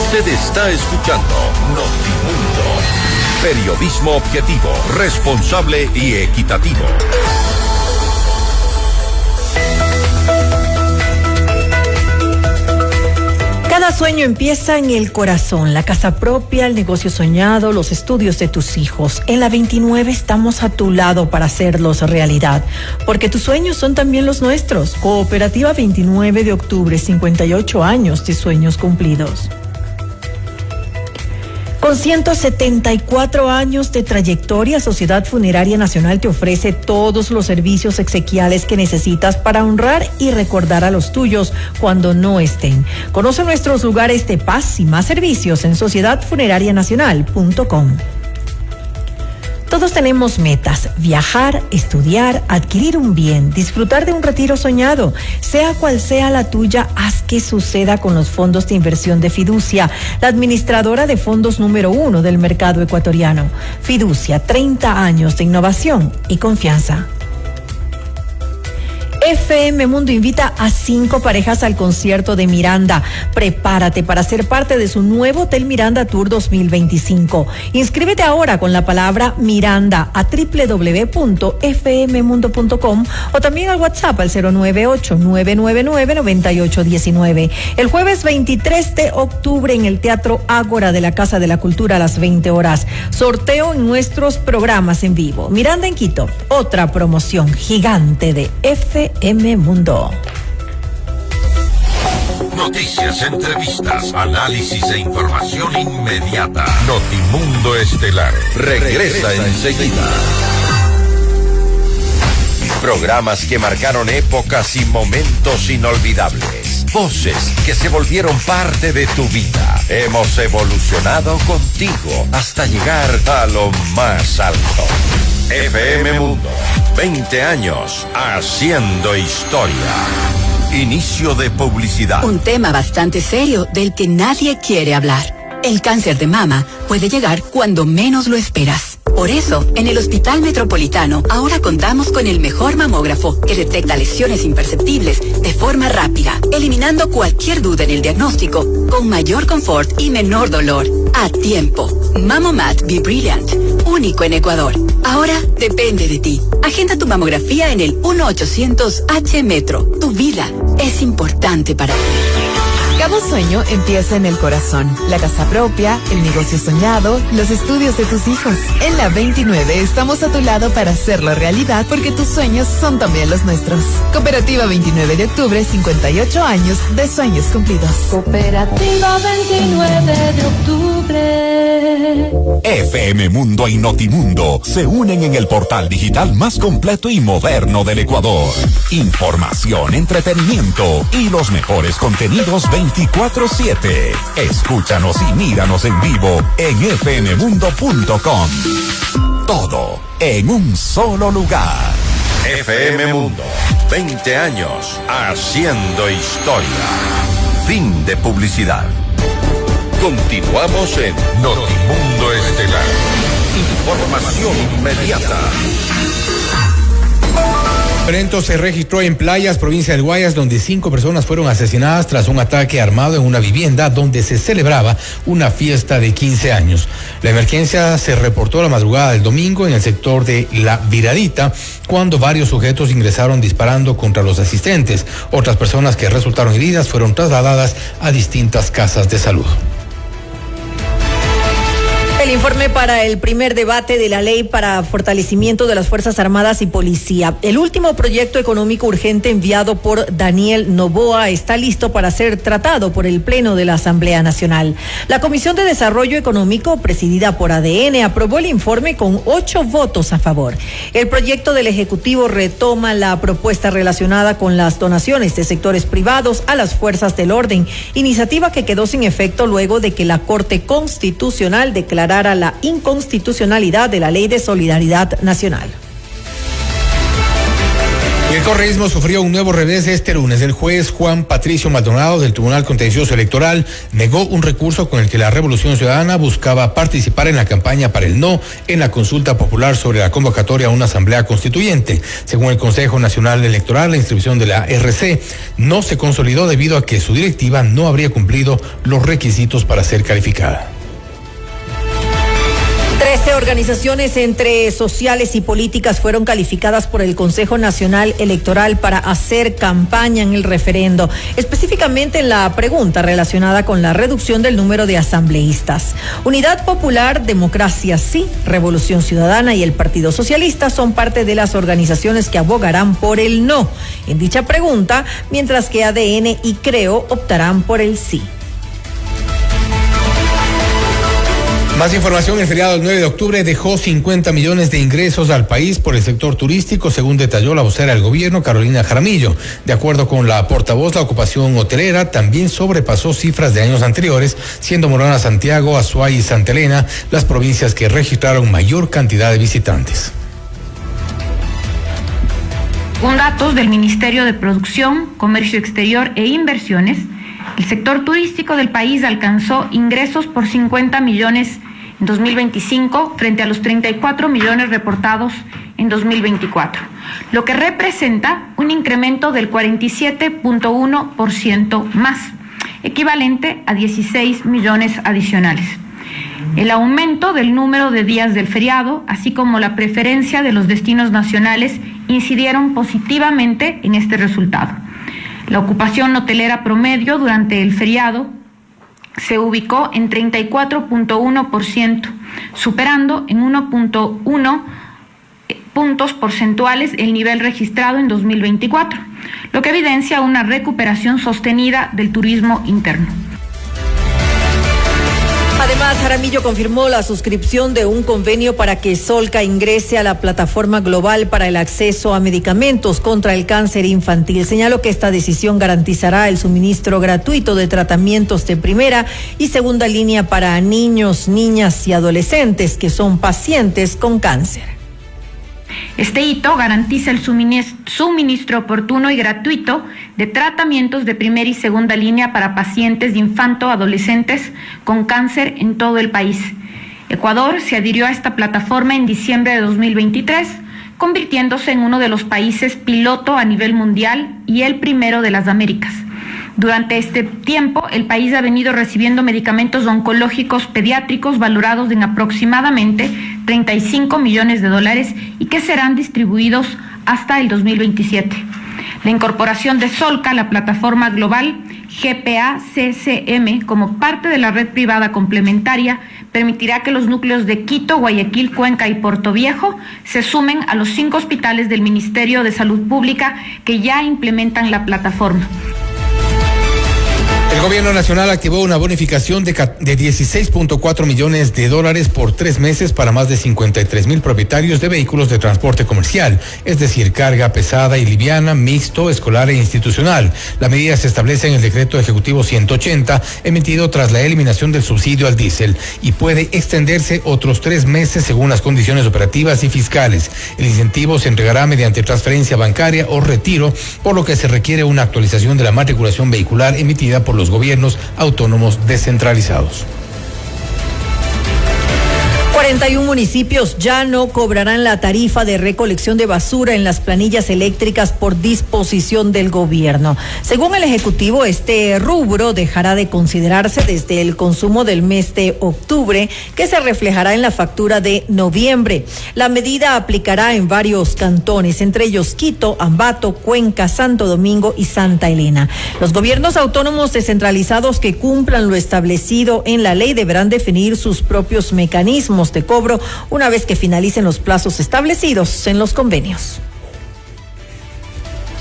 Usted está escuchando Notimundo. Periodismo objetivo, responsable y equitativo. Cada sueño empieza en el corazón, la casa propia, el negocio soñado, los estudios de tus hijos. En la 29 estamos a tu lado para hacerlos realidad, porque tus sueños son también los nuestros. Cooperativa 29 de octubre, 58 años de sueños cumplidos. Con 174 años de trayectoria, Sociedad Funeraria Nacional te ofrece todos los servicios exequiales que necesitas para honrar y recordar a los tuyos cuando no estén. Conoce nuestros lugares de paz y más servicios en sociedadfunerarianacional.com. Todos tenemos metas: viajar, estudiar, adquirir un bien, disfrutar de un retiro soñado. Sea cual sea la tuya, haz que suceda con los fondos de inversión de Fiducia, la administradora de fondos número 1 del mercado ecuatoriano. Fiducia, 30 años de innovación y confianza. FM Mundo invita a 5 parejas al concierto de Miranda. Prepárate para ser parte de su nuevo Hotel Miranda Tour 2025. Inscríbete ahora con la palabra Miranda a www.fmmundo.com o también al WhatsApp al 098-999-9819. El jueves 23 de octubre en el Teatro Ágora de la Casa de la Cultura a las 20 horas. Sorteo en nuestros programas en vivo. Miranda en Quito, otra promoción gigante de FM Mundo. Noticias, entrevistas, análisis e información inmediata. Notimundo Estelar regresa enseguida. Programas que marcaron épocas y momentos inolvidables. Voces que se volvieron parte de tu vida. Hemos evolucionado contigo hasta llegar a lo más alto. FM Mundo, 20 años haciendo historia. Inicio de publicidad. Un tema bastante serio del que nadie quiere hablar. El cáncer de mama puede llegar cuando menos lo esperas. Por eso, en el Hospital Metropolitano ahora contamos con el mejor mamógrafo que detecta lesiones imperceptibles de forma rápida, eliminando cualquier duda en el diagnóstico, con mayor confort y menor dolor. A tiempo. Mamomat Be Brilliant, único en Ecuador. Ahora depende de ti. Agenda tu mamografía en el 1-800-H Metro. Tu vida es importante para ti. Cada sueño empieza en el corazón. La casa propia, el negocio soñado, los estudios de tus hijos. En la 29 estamos a tu lado para hacerlo realidad, porque tus sueños son también los nuestros. Cooperativa 29 de octubre, 58 años de sueños cumplidos. Cooperativa 29 de octubre. FM Mundo y Notimundo se unen en el portal digital más completo y moderno del Ecuador. Información, entretenimiento y los mejores contenidos 24/7. Escúchanos y míranos en vivo en fmmundo.com. Todo en un solo lugar. FM Mundo, 20 años haciendo historia. Fin de publicidad. Continuamos en Notimundo Estelar. Información inmediata. Evento se registró en Playas, provincia del Guayas, donde 5 personas fueron asesinadas tras un ataque armado en una vivienda donde se celebraba una fiesta de 15 años. La emergencia se reportó la madrugada del domingo en el sector de La Viradita, cuando varios sujetos ingresaron disparando contra los asistentes. Otras personas que resultaron heridas fueron trasladadas a distintas casas de salud. El informe para el primer debate de la ley para fortalecimiento de las Fuerzas Armadas y Policía. El último proyecto económico urgente enviado por Daniel Noboa está listo para ser tratado por el Pleno de la Asamblea Nacional. La Comisión de Desarrollo Económico, presidida por ADN, aprobó el informe con 8 votos a favor. El proyecto del Ejecutivo retoma la propuesta relacionada con las donaciones de sectores privados a las fuerzas del orden, iniciativa que quedó sin efecto luego de que la Corte Constitucional declarara la inconstitucionalidad de la Ley de Solidaridad Nacional. El correísmo sufrió un nuevo revés este lunes. El juez Juan Patricio Maldonado del Tribunal Contencioso Electoral negó un recurso con el que la Revolución Ciudadana buscaba participar en la campaña para el no en la consulta popular sobre la convocatoria a una asamblea constituyente. Según el Consejo Nacional Electoral, la inscripción de la RC no se consolidó debido a que su directiva no habría cumplido los requisitos para ser calificada. 13 organizaciones entre sociales y políticas fueron calificadas por el Consejo Nacional Electoral para hacer campaña en el referendo, específicamente en la pregunta relacionada con la reducción del número de asambleístas. Unidad Popular, Democracia Sí, Revolución Ciudadana y el Partido Socialista son parte de las organizaciones que abogarán por el no en dicha pregunta, mientras que ADN y Creo optarán por el sí. Más información, el feriado del 9 de octubre dejó 50 millones de ingresos al país por el sector turístico, según detalló la vocera del gobierno, Carolina Jaramillo. De acuerdo con la portavoz, la ocupación hotelera también sobrepasó cifras de años anteriores, siendo Morona, Santiago, Azuay y Santa Elena las provincias que registraron mayor cantidad de visitantes. Con datos del Ministerio de Producción, Comercio Exterior e Inversiones, el sector turístico del país alcanzó ingresos por 50 millones en 2025 frente a los 34 millones reportados en 2024, lo que representa un incremento del 47.1% más, equivalente a 16 millones adicionales. El aumento del número de días del feriado, así como la preferencia de los destinos nacionales, incidieron positivamente en este resultado. La ocupación hotelera promedio durante el feriado se ubicó en 34.1%, superando en 1.1 puntos porcentuales el nivel registrado en 2024, lo que evidencia una recuperación sostenida del turismo interno. Además, Jaramillo confirmó la suscripción de un convenio para que Solca ingrese a la plataforma global para el acceso a medicamentos contra el cáncer infantil. Señaló que esta decisión garantizará el suministro gratuito de tratamientos de primera y segunda línea para niños, niñas y adolescentes que son pacientes con cáncer. Este hito garantiza el suministro oportuno y gratuito de tratamientos de primera y segunda línea para pacientes de infanto-adolescentes con cáncer en todo el país. Ecuador se adhirió a esta plataforma en diciembre de 2023, convirtiéndose en uno de los países piloto a nivel mundial y el primero de las Américas. Durante este tiempo, el país ha venido recibiendo medicamentos oncológicos pediátricos valorados en aproximadamente $35 millones y que serán distribuidos hasta el 2027. La incorporación de Solca a la plataforma global GPA-CCM como parte de la red privada complementaria permitirá que los núcleos de Quito, Guayaquil, Cuenca y Portoviejo se sumen a los 5 hospitales del Ministerio de Salud Pública que ya implementan la plataforma. El gobierno nacional activó una bonificación de 16.4 millones de dólares por 3 meses para más de 53,000 propietarios de vehículos de transporte comercial, es decir, carga pesada y liviana, mixto, escolar e institucional. La medida se establece en el decreto ejecutivo 180, emitido tras la eliminación del subsidio al diésel, y puede extenderse otros 3 meses según las condiciones operativas y fiscales. El incentivo se entregará mediante transferencia bancaria o retiro, por lo que se requiere una actualización de la matriculación vehicular emitida por los gobiernos autónomos descentralizados. 41 municipios ya no cobrarán la tarifa de recolección de basura en las planillas eléctricas por disposición del gobierno. Según el Ejecutivo, este rubro dejará de considerarse desde el consumo del mes de octubre, que se reflejará en la factura de noviembre. La medida aplicará en varios cantones, entre ellos Quito, Ambato, Cuenca, Santo Domingo y Santa Elena. Los gobiernos autónomos descentralizados que cumplan lo establecido en la ley deberán definir sus propios mecanismos de cobro una vez que finalicen los plazos establecidos en los convenios.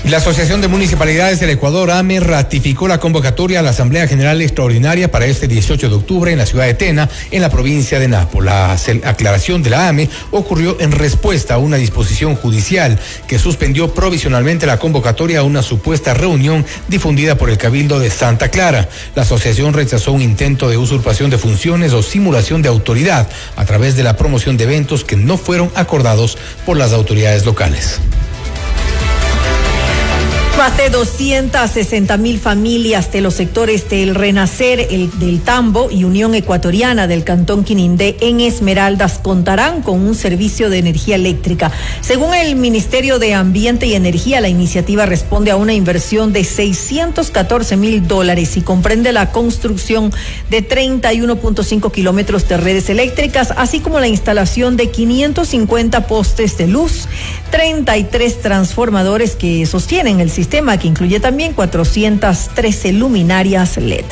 La Asociación de Municipalidades del Ecuador, AME, ratificó la convocatoria a la Asamblea General Extraordinaria para este 18 de octubre en la ciudad de Tena, en la provincia de Napo. La aclaración de la AME ocurrió en respuesta a una disposición judicial que suspendió provisionalmente la convocatoria a una supuesta reunión difundida por el Cabildo de Santa Clara. La asociación rechazó un intento de usurpación de funciones o simulación de autoridad a través de la promoción de eventos que no fueron acordados por las autoridades locales. Más de 260,000 familias de los sectores del Renacer, el del Tambo y Unión Ecuatoriana del Cantón Quinindé en Esmeraldas contarán con un servicio de energía eléctrica. Según el Ministerio de Ambiente y Energía, la iniciativa responde a una inversión de $614,000 y comprende la construcción de 31.5 kilómetros de redes eléctricas, así como la instalación de 550 postes de luz, 33 transformadores que sostienen el sistema, que incluye también 413 luminarias LED.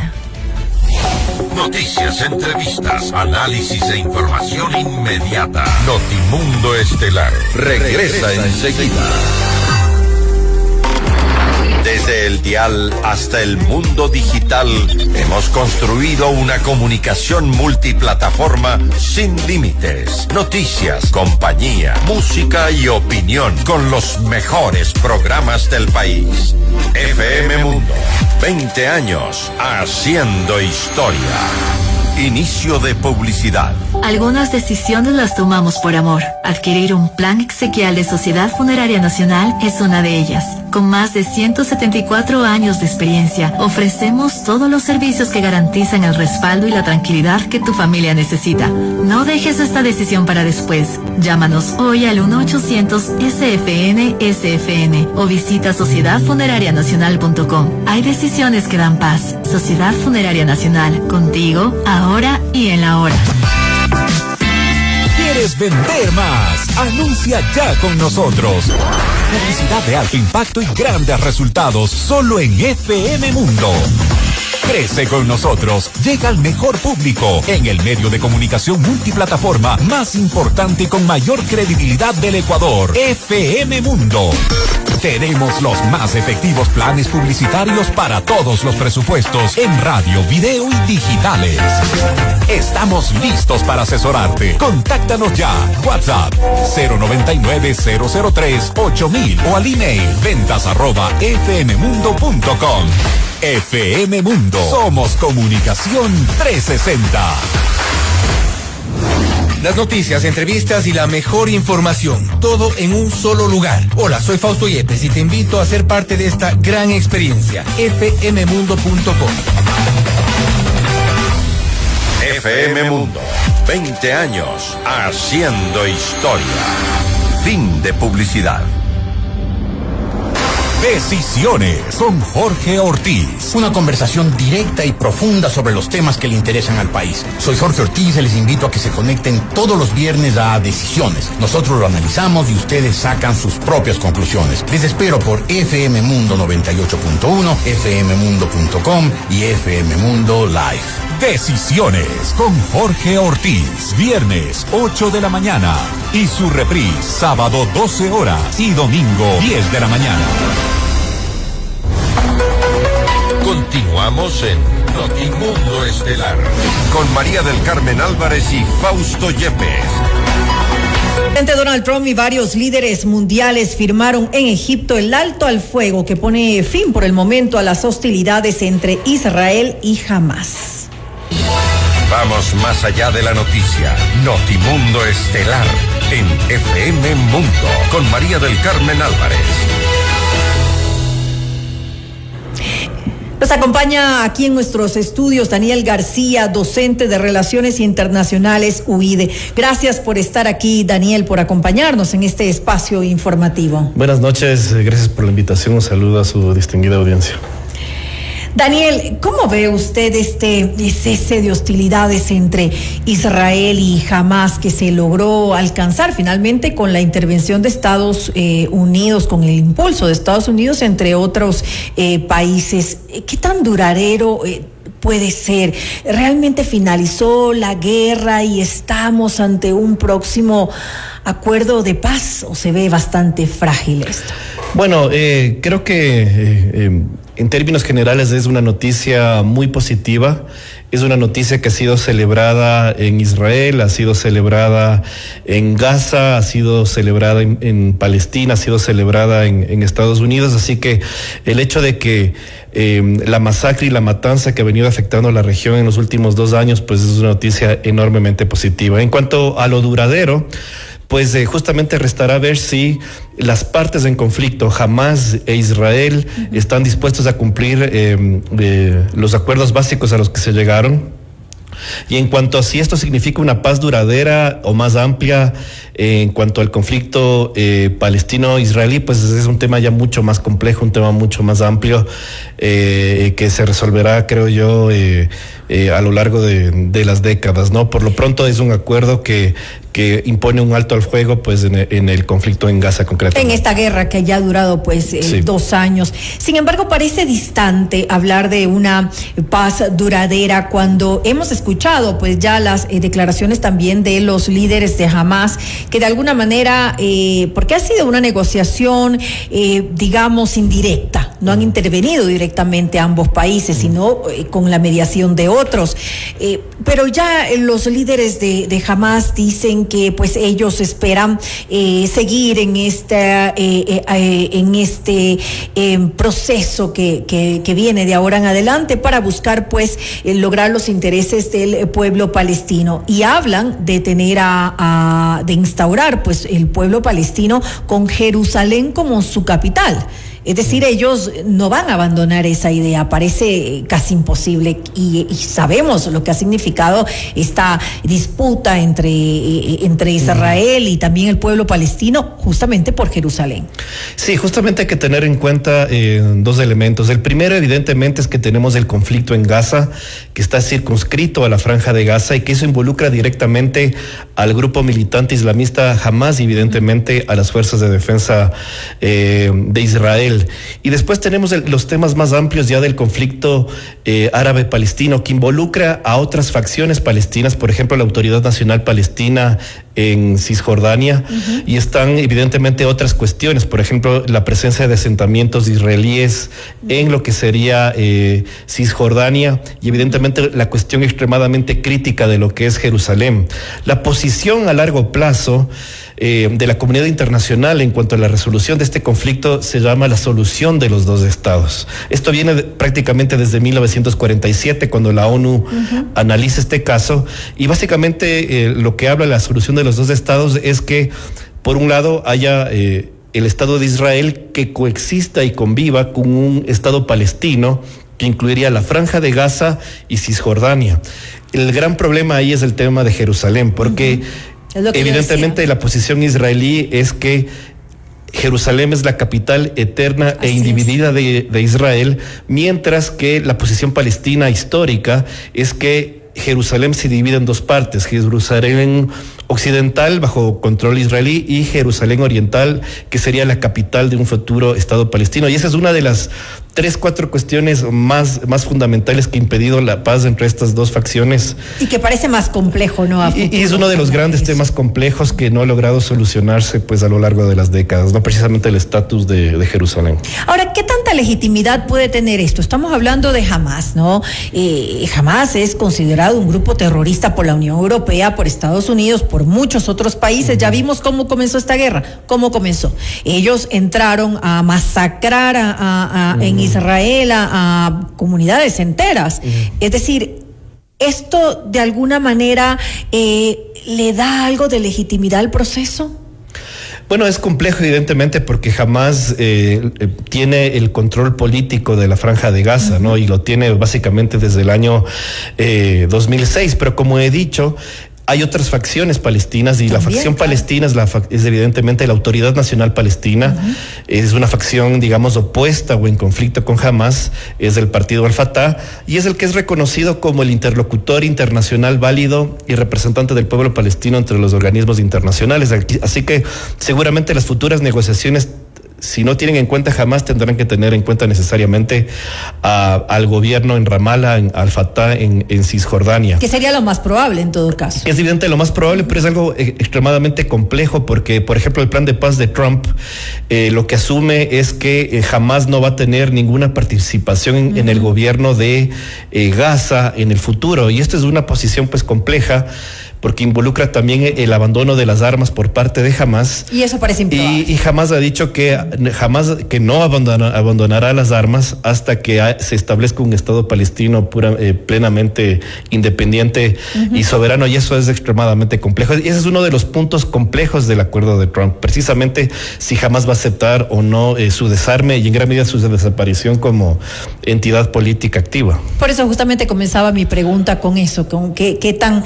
Noticias, entrevistas, análisis e información inmediata. Notimundo Estelar regresa enseguida. Desde el dial hasta el mundo digital, hemos construido una comunicación multiplataforma sin límites. Noticias, compañía, música y opinión con los mejores programas del país. FM Mundo, 20 años haciendo historia. Inicio de publicidad. Algunas decisiones las tomamos por amor. Adquirir un plan exequial de Sociedad Funeraria Nacional es una de ellas. Con más de 174 años de experiencia, ofrecemos todos los servicios que garantizan el respaldo y la tranquilidad que tu familia necesita. No dejes esta decisión para después. Llámanos hoy al 1-800-SFN-SFN o visita sociedadfunerarianacional.com. Hay decisiones que dan paz. Sociedad Funeraria Nacional, contigo, ahora y en la hora. ¿Quieres vender más? Anuncia ya con nosotros. Publicidad de alto impacto y grandes resultados solo en FM Mundo. Crece con nosotros, llega al mejor público en el medio de comunicación multiplataforma más importante y con mayor credibilidad del Ecuador, FM Mundo. Tenemos los más efectivos planes publicitarios para todos los presupuestos en radio, video y digitales. Estamos listos para asesorarte. Contáctanos ya. WhatsApp 099-003-8000 o al email ventas@fmmundo.com. FM Mundo. Somos Comunicación 360. Las noticias, entrevistas y la mejor información, todo en un solo lugar. Hola, soy Fausto Yepes y te invito a ser parte de esta gran experiencia. fmmundo.com. FM Mundo, 20 años haciendo historia. Fin de publicidad. Decisiones con Jorge Ortiz. Una conversación directa y profunda sobre los temas que le interesan al país. Soy Jorge Ortiz y les invito a que se conecten todos los viernes a Decisiones. Nosotros lo analizamos y ustedes sacan sus propias conclusiones. Les espero por FM Mundo 98.1, fmmundo.com y FM Mundo Live. Decisiones con Jorge Ortiz. Viernes 8 de la mañana. Y su reprise sábado 12 horas y domingo 10 de la mañana. Continuamos en Notimundo Estelar con María del Carmen Álvarez y Fausto Yepes. El presidente Donald Trump y varios líderes mundiales firmaron en Egipto el alto al fuego que pone fin por el momento a las hostilidades entre Israel y Hamas. Vamos más allá de la noticia. Notimundo Estelar en FM Mundo con María del Carmen Álvarez. Nos acompaña aquí en nuestros estudios Daniel García, docente de Relaciones Internacionales UIDE. Gracias por estar aquí, Daniel, por acompañarnos en este espacio informativo. Buenas noches, gracias por la invitación. Un saludo a su distinguida audiencia. Daniel, ¿cómo ve usted este cese de hostilidades entre Israel y Hamas que se logró alcanzar finalmente con la intervención de Estados Unidos, con el impulso de Estados Unidos, entre otros países? ¿Qué tan duradero puede ser? ¿Realmente finalizó la guerra y estamos ante un próximo acuerdo de paz o se ve bastante frágil esto? Bueno, creo que en términos generales es una noticia muy positiva. Es una noticia que ha sido celebrada en Israel, ha sido celebrada en Gaza, ha sido celebrada en Palestina, ha sido celebrada en Estados Unidos. Así que el hecho de que la masacre y la matanza que ha venido afectando a la región en los últimos 2 años, pues es una noticia enormemente positiva. En cuanto a lo duradero, pues justamente restará ver si las partes en conflicto, Hamás e Israel, están dispuestos a cumplir los acuerdos básicos a los que se llegaron. Y en cuanto a si esto significa una paz duradera o más amplia en cuanto al conflicto palestino-israelí, pues es un tema ya mucho más complejo, un tema mucho más amplio que se resolverá, creo yo, a lo largo de las décadas, ¿no? Por lo pronto es un acuerdo que impone un alto al fuego, pues en el conflicto en Gaza concretamente. En esta guerra que ya ha durado pues 2 años. Sin embargo, parece distante hablar de una paz duradera cuando hemos escuchado pues ya las declaraciones también de los líderes de Hamás, que de alguna manera, porque ha sido una negociación, digamos, indirecta, no han intervenido directamente ambos países, sino con la mediación de otros. Pero ya los líderes de Hamás dicen que pues ellos esperan seguir en este proceso que viene de ahora en adelante para buscar pues lograr los intereses del pueblo palestino, y hablan de tener de instaurar pues el pueblo palestino con Jerusalén como su capital. Es decir, ellos no van a abandonar esa idea, parece casi imposible, y sabemos lo que ha significado esta disputa entre Israel y también el pueblo palestino, justamente por Jerusalén. Sí, justamente hay que tener en cuenta 2 elementos. El primero, evidentemente, es que tenemos el conflicto en Gaza, que está circunscrito a la franja de Gaza, y que eso involucra directamente al grupo militante islamista Hamás y evidentemente a las fuerzas de defensa de Israel. Y después tenemos los temas más amplios ya del conflicto árabe-palestino, que involucra a otras facciones palestinas, por ejemplo la Autoridad Nacional Palestina en Cisjordania, y están evidentemente otras cuestiones, por ejemplo la presencia de asentamientos israelíes en lo que sería Cisjordania, y evidentemente la cuestión extremadamente crítica de lo que es Jerusalén. La posición a largo plazo de la comunidad internacional en cuanto a la resolución de este conflicto se llama la solución de los 2 estados. Esto viene prácticamente desde 1947, cuando la ONU analiza este caso, y básicamente lo que habla la solución de los 2 estados es que, por un lado, haya el Estado de Israel que coexista y conviva con un Estado palestino que incluiría la Franja de Gaza y Cisjordania. El gran problema ahí es el tema de Jerusalén, porque evidentemente la posición israelí es que Jerusalén es la capital eterna e individida de Israel, mientras que la posición palestina histórica es que Jerusalén se divide en 2 partes: Jerusalén occidental bajo control israelí y Jerusalén oriental, que sería la capital de un futuro Estado palestino. Y esa es una de las 3-4 cuestiones más fundamentales que ha impedido la paz entre estas 2 facciones. Y que parece más complejo, ¿no? Y es uno de los grandes temas complejos que no ha logrado solucionarse pues a lo largo de las décadas, no precisamente el estatus de Jerusalén. Ahora, ¿qué tanta legitimidad puede tener esto? Estamos hablando de Hamás, ¿no? Hamás es considerado un grupo terrorista por la Unión Europea, por Estados Unidos, por muchos otros países. Ya vimos cómo comenzó esta guerra, cómo comenzó. Ellos entraron a masacrar en Israel a comunidades enteras. Es decir, ¿esto de alguna manera le da algo de legitimidad al proceso? Bueno, es complejo evidentemente porque Hamás tiene el control político de la Franja de Gaza, ¿no? Y lo tiene básicamente desde el año 2006, pero como he dicho, hay otras facciones palestinas, y la facción palestina es evidentemente la Autoridad Nacional Palestina. Es una facción, digamos, opuesta o en conflicto con Hamás, es el partido Al-Fatah, y es el que es reconocido como el interlocutor internacional válido y representante del pueblo palestino entre los organismos internacionales. Así que seguramente las futuras negociaciones, si no tienen en cuenta Hamás, tendrán que tener en cuenta necesariamente al gobierno en Ramallah, al Fatah en Cisjordania. Que sería lo más probable en todo caso. Es evidente lo más probable, pero es algo extremadamente complejo porque, por ejemplo, el plan de paz de Trump lo que asume es que Hamás no va a tener ninguna participación en el gobierno de Gaza en el futuro, y esto es una posición pues compleja, porque involucra también el abandono de las armas por parte de Hamas. Y eso parece improbable. Y Hamas ha dicho que no abandonará las armas hasta que se establezca un Estado palestino plenamente independiente y soberano, y eso es extremadamente complejo. Y ese es uno de los puntos complejos del acuerdo de Trump, precisamente si Hamas va a aceptar o no su desarme y en gran medida su desaparición como entidad política activa. Por eso justamente comenzaba mi pregunta con eso, con qué tan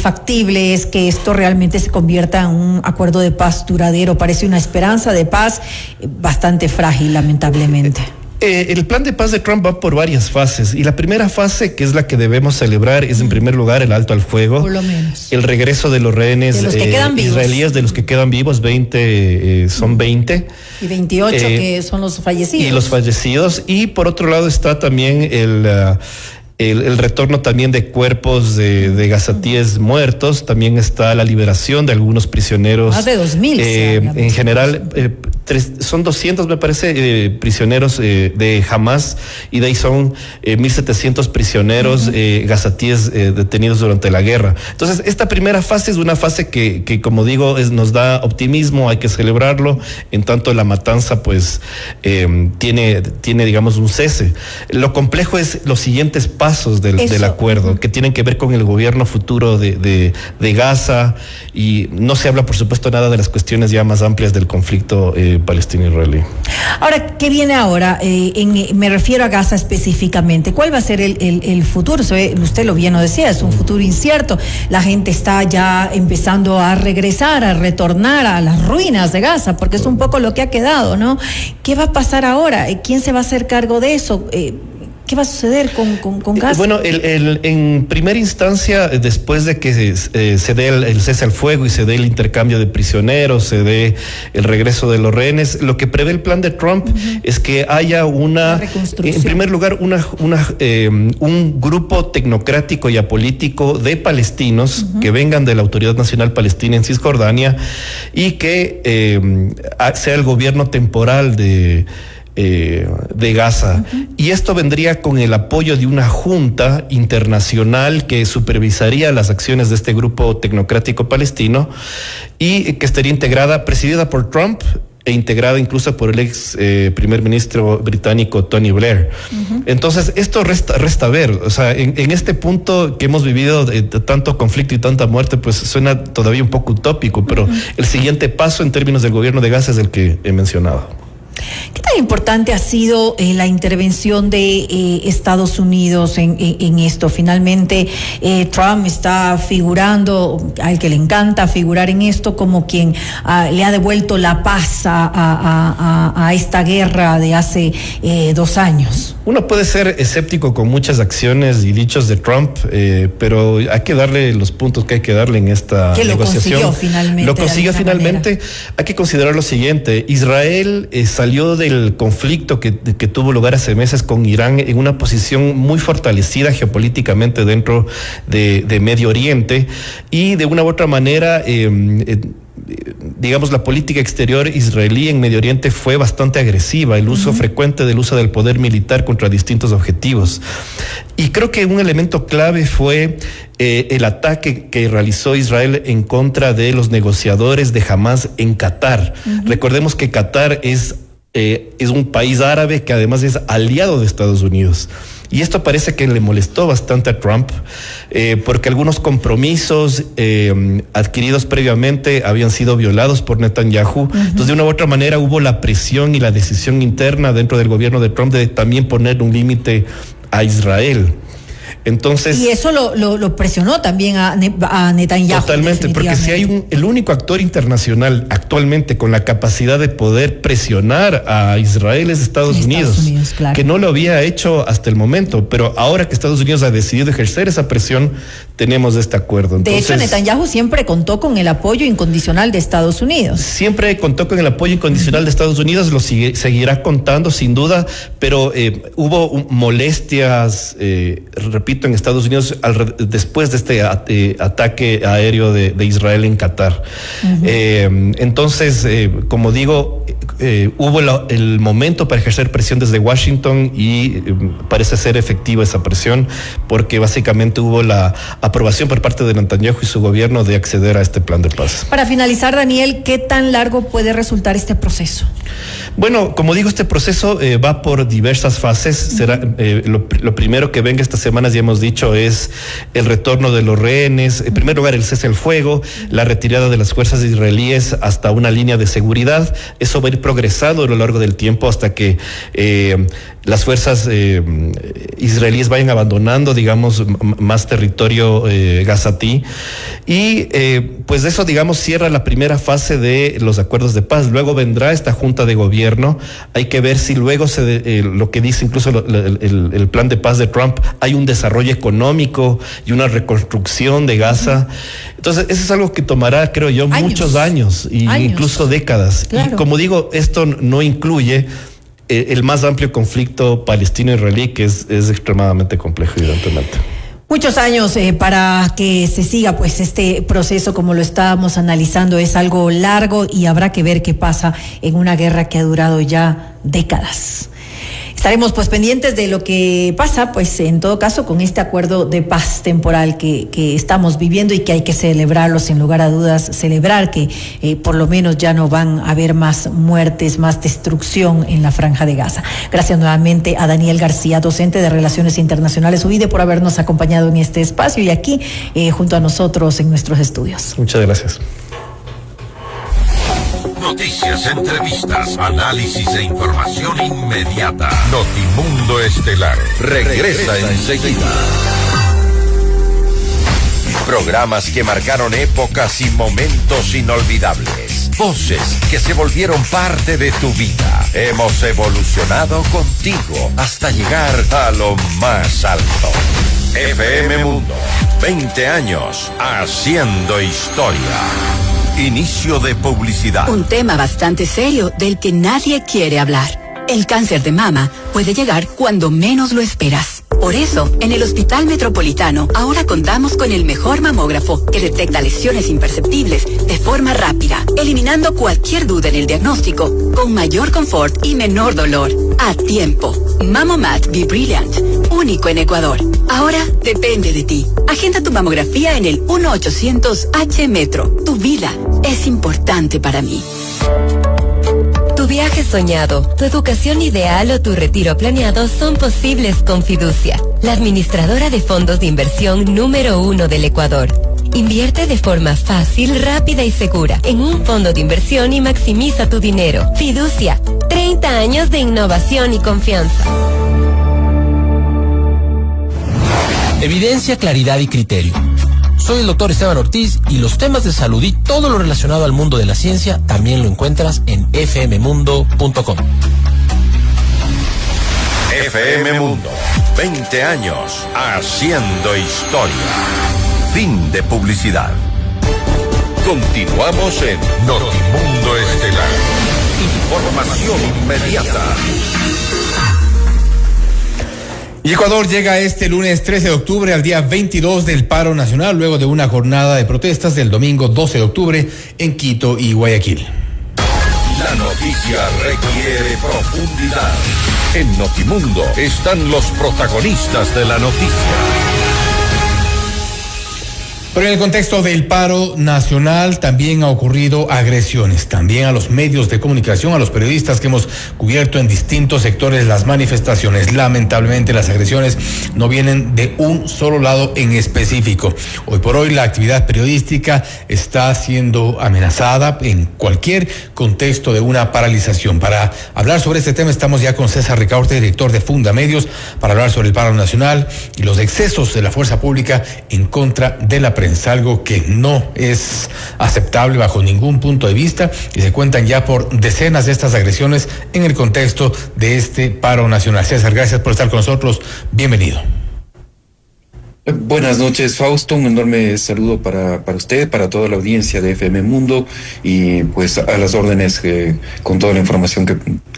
factible es que esto realmente se convierta en un acuerdo de paz duradero. Parece una esperanza de paz bastante frágil, lamentablemente. El plan de paz de Trump va por varias fases, y la primera fase, que es la que debemos celebrar, es en primer lugar el alto al fuego, por lo menos, el regreso de los rehenes israelíes, de los que quedan vivos, 20 son 20 y 28 que son los fallecidos. Y los fallecidos, y por otro lado está también el retorno también de cuerpos de gazatíes muertos. También está la liberación de algunos prisioneros. Más de 2,000. En general, son 200, me parece, prisioneros de Hamas, y de ahí son 1,700 prisioneros gazatíes detenidos durante la guerra. Entonces, esta primera fase es una fase que como digo, nos da optimismo, hay que celebrarlo, en tanto la matanza pues tiene digamos un cese. Lo complejo es los siguientes pasos del acuerdo, que tienen que ver con el gobierno futuro de Gaza, y no se habla por supuesto nada de las cuestiones ya más amplias del conflicto palestino-israelí. Ahora, ¿qué viene ahora? Me refiero a Gaza específicamente. ¿Cuál va a ser el futuro? Usted lo bien lo decía, es un futuro incierto. La gente está ya empezando a regresar, a retornar a las ruinas de Gaza, porque es un poco lo que ha quedado, ¿no? ¿Qué va a pasar ahora? ¿Quién se va a hacer cargo de eso? ¿Qué va a suceder con Gaza? Bueno, en primera instancia, después de que se dé el cese al fuego y se dé el intercambio de prisioneros, se dé el regreso de los rehenes, lo que prevé el plan de Trump es que haya en primer lugar, un grupo tecnocrático y apolítico de palestinos que vengan de la Autoridad Nacional Palestina en Cisjordania, y que sea el gobierno temporal de Gaza. Y esto vendría con el apoyo de una junta internacional que supervisaría las acciones de este grupo tecnocrático palestino, y que estaría presidida por Trump e integrada incluso por el ex primer ministro británico Tony Blair. Entonces, esto resta ver. O sea, en este punto que hemos vivido de tanto conflicto y tanta muerte, pues suena todavía un poco utópico, pero el siguiente paso en términos del gobierno de Gaza es el que he mencionado. ¿Qué tan importante ha sido la intervención de Estados Unidos en esto? Finalmente, Trump está figurando, al que le encanta figurar en esto, como quien le ha devuelto la paz a esta guerra de hace 2 años. Uno puede ser escéptico con muchas acciones y dichos de Trump, pero hay que darle los puntos que hay que darle en esta negociación. Lo consiguió finalmente. Hay que considerar lo siguiente: Israel salió del conflicto que tuvo lugar hace meses con Irán en una posición muy fortalecida geopolíticamente dentro de Medio Oriente, y de una u otra manera digamos, la política exterior israelí en Medio Oriente fue bastante agresiva, el uso frecuente del uso del poder militar contra distintos objetivos. Y creo que un elemento clave fue el ataque que realizó Israel en contra de los negociadores de Hamas en Qatar. Recordemos que Qatar es un país árabe que además es aliado de Estados Unidos. Y esto parece que le molestó bastante a Trump, porque algunos compromisos adquiridos previamente habían sido violados por Netanyahu. Entonces, de una u otra manera, hubo la presión y la decisión interna dentro del gobierno de Trump de también poner un límite a Israel. Entonces, y eso lo presionó también a Netanyahu. Totalmente, porque si hay el único actor internacional actualmente con la capacidad de poder presionar a Israel es Estados Unidos, claro, que no lo había hecho hasta el momento, pero ahora que Estados Unidos ha decidido ejercer esa presión, tenemos este acuerdo. Entonces, de hecho, Netanyahu siempre contó con el apoyo incondicional de Estados Unidos. Siempre contó con el apoyo incondicional de Estados Unidos, lo seguirá contando sin duda, pero hubo molestias, repito, en Estados Unidos después de este ataque aéreo de Israel en Qatar. Entonces, como digo, hubo el momento para ejercer presión desde Washington y parece ser efectiva esa presión, porque básicamente hubo la aprobación por parte de Netanyahu y su gobierno de acceder a este plan de paz. Para finalizar, Daniel, ¿qué tan largo puede resultar este proceso? Bueno, como digo, este proceso va por diversas fases. Será lo primero que venga estas semanas, ya hemos dicho, es el retorno de los rehenes. En primer lugar, el cese al fuego, la retirada de las fuerzas israelíes hasta una línea de seguridad. Eso va a ir progresando a lo largo del tiempo hasta que las fuerzas israelíes vayan abandonando, digamos, más territorio gazatí. Y pues eso, digamos, cierra la primera fase de los acuerdos de paz. Luego vendrá esta junta de gobierno. Hay que ver si luego lo que dice incluso el plan de paz de Trump, hay un desarrollo económico y una reconstrucción de Gaza. Entonces, eso es algo que tomará, creo yo, muchos años e incluso décadas. Claro. Y como digo, esto no incluye el más amplio conflicto palestino-israelí, que es extremadamente complejo, evidentemente. Muchos años para que se siga pues este proceso, como lo estábamos analizando, es algo largo y habrá que ver qué pasa en una guerra que ha durado ya décadas. Estaremos pues pendientes de lo que pasa, pues en todo caso con este acuerdo de paz temporal que estamos viviendo y que hay que celebrarlo sin lugar a dudas, celebrar que por lo menos ya no van a haber más muertes, más destrucción en la Franja de Gaza. Gracias nuevamente a Daniel García, docente de Relaciones Internacionales UVIDE, por habernos acompañado en este espacio y aquí junto a nosotros en nuestros estudios. Muchas gracias. Noticias, entrevistas, análisis e información inmediata. Notimundo Estelar regresa enseguida. Programas que marcaron épocas y momentos inolvidables. Voces que se volvieron parte de tu vida. Hemos evolucionado contigo hasta llegar a lo más alto. FM Mundo, 20 años haciendo historia. Inicio de publicidad. Un tema bastante serio del que nadie quiere hablar. El cáncer de mama puede llegar cuando menos lo esperas. Por eso, en el Hospital Metropolitano ahora contamos con el mejor mamógrafo que detecta lesiones imperceptibles de forma rápida, eliminando cualquier duda en el diagnóstico, con mayor confort y menor dolor. A tiempo. Mamomat Be Brilliant, único en Ecuador. Ahora depende de ti. Agenda tu mamografía en el 1-800-H-Metro. Tu vida es importante para mí. Tu viaje soñado, tu educación ideal o tu retiro planeado son posibles con Fiducia, la administradora de fondos de inversión número 1 del Ecuador. Invierte de forma fácil, rápida y segura en un fondo de inversión y maximiza tu dinero. Fiducia, 30 años de innovación y confianza. Evidencia, claridad y criterio. Soy el doctor Esteban Ortiz y los temas de salud y todo lo relacionado al mundo de la ciencia también lo encuentras en fmmundo.com. FM Mundo, 20 años haciendo historia. Fin de publicidad. Continuamos en Notimundo Estelar. Información inmediata. Y Ecuador llega este lunes 13 de octubre al día 22 del paro nacional, luego de una jornada de protestas del domingo 12 de octubre en Quito y Guayaquil. La noticia requiere profundidad. En Notimundo están los protagonistas de la noticia. Pero en el contexto del paro nacional también ha ocurrido agresiones, también a los medios de comunicación, a los periodistas que hemos cubierto en distintos sectores las manifestaciones. Lamentablemente las agresiones no vienen de un solo lado en específico. Hoy por hoy la actividad periodística está siendo amenazada en cualquier contexto de una paralización. Para hablar sobre este tema estamos ya con César Ricaurte, director de Fundamedios, para hablar sobre el paro nacional y los excesos de la fuerza pública en contra de la prensa, algo que no es aceptable bajo ningún punto de vista, y se cuentan ya por decenas de estas agresiones en el contexto de este paro nacional. César, gracias por estar con nosotros. Bienvenido. Buenas noches, Fausto. Un enorme saludo para usted, para toda la audiencia de FM Mundo y pues a las órdenes con toda la información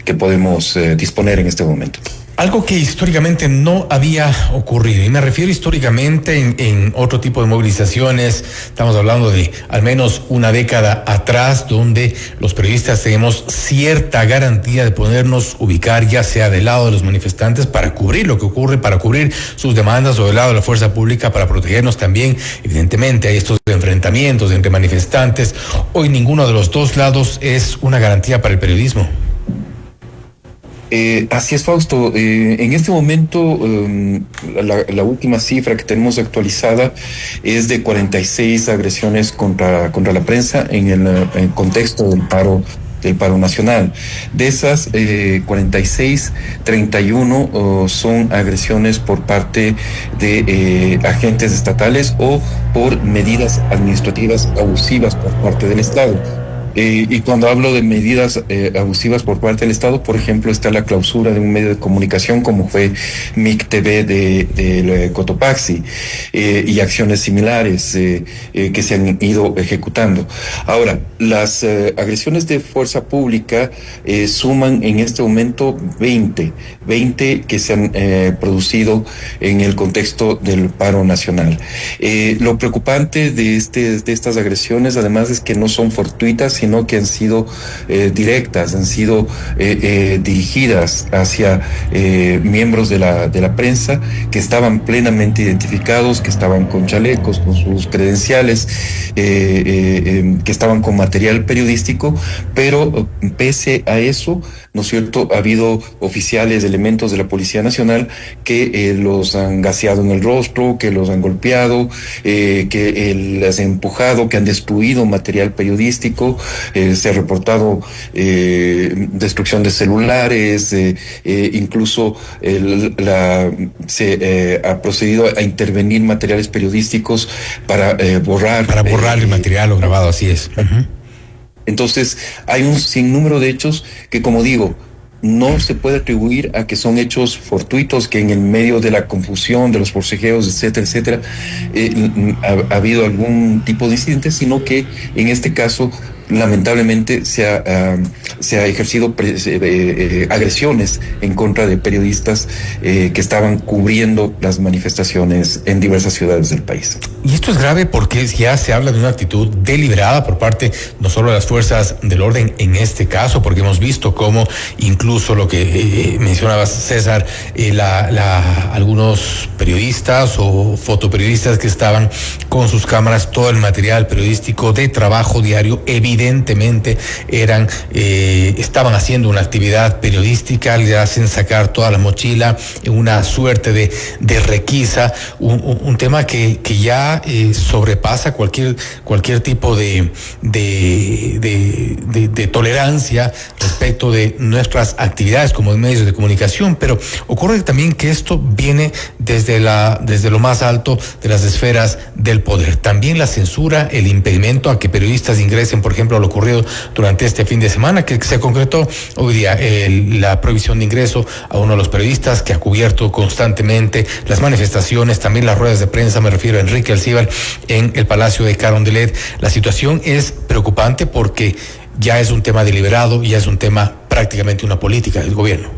que podemos disponer en este momento. Algo que históricamente no había ocurrido, y me refiero históricamente en otro tipo de movilizaciones. Estamos hablando de al menos una década atrás, donde los periodistas tenemos cierta garantía de podernos ubicar, ya sea del lado de los manifestantes para cubrir lo que ocurre, para cubrir sus demandas, o del lado de la fuerza pública para protegernos también. Evidentemente hay estos enfrentamientos entre manifestantes. Hoy ninguno de los dos lados es una garantía para el periodismo. Así es, Fausto. En este momento, la última cifra que tenemos actualizada es de 46 agresiones contra la prensa en el contexto del paro nacional. De esas 46, 31 son agresiones por parte de agentes estatales o por medidas administrativas abusivas por parte del Estado. Y cuando hablo de medidas abusivas por parte del Estado, por ejemplo, está la clausura de un medio de comunicación como fue MIC TV de Cotopaxi, y acciones similares que se han ido ejecutando. Ahora, las agresiones de fuerza pública suman en este momento 20 que se han producido en el contexto del paro nacional. Lo preocupante de estas agresiones, además, es que no son fortuitas, sino que han sido directas, han sido dirigidas hacia miembros de la prensa que estaban plenamente identificados, que estaban con chalecos, con sus credenciales, que estaban con material periodístico, pero pese a eso, ¿no es cierto?, ha habido oficiales, elementos de la Policía Nacional que los han gaseado en el rostro, que los han golpeado, que les han empujado, que han destruido material periodístico. Se ha reportado destrucción de celulares, incluso se ha procedido a intervenir materiales periodísticos para borrar el material o grabado, así es. Uh-huh. Entonces, hay un sinnúmero de hechos que, como digo, no se puede atribuir a que son hechos fortuitos, que en el medio de la confusión, de los forcejeos, etcétera, ha habido algún tipo de incidente, sino que en este caso lamentablemente se ha ejercido agresiones en contra de periodistas que estaban cubriendo las manifestaciones en diversas ciudades del país. Y esto es grave porque ya se habla de una actitud deliberada por parte no solo de las fuerzas del orden en este caso, porque hemos visto cómo incluso lo que mencionaba César, algunos periodistas o fotoperiodistas que estaban con sus cámaras, todo el material periodístico de trabajo diario, evidentemente estaban haciendo una actividad periodística, le hacen sacar toda la mochila en una suerte de requisa, un tema que ya sobrepasa cualquier tipo de tolerancia respecto de nuestras actividades como medios de comunicación. Pero ocurre también que esto viene desde lo más alto de las esferas del poder. También la censura, el impedimento a que periodistas ingresen, por ejemplo, a lo ocurrido durante este fin de semana, que se concretó hoy día, la prohibición de ingreso a uno de los periodistas que ha cubierto constantemente las manifestaciones, también las ruedas de prensa, me refiero a Enrique Alcíbar, en el Palacio de Carondelet. La situación es preocupante porque ya es un tema deliberado, ya es un tema prácticamente una política del gobierno.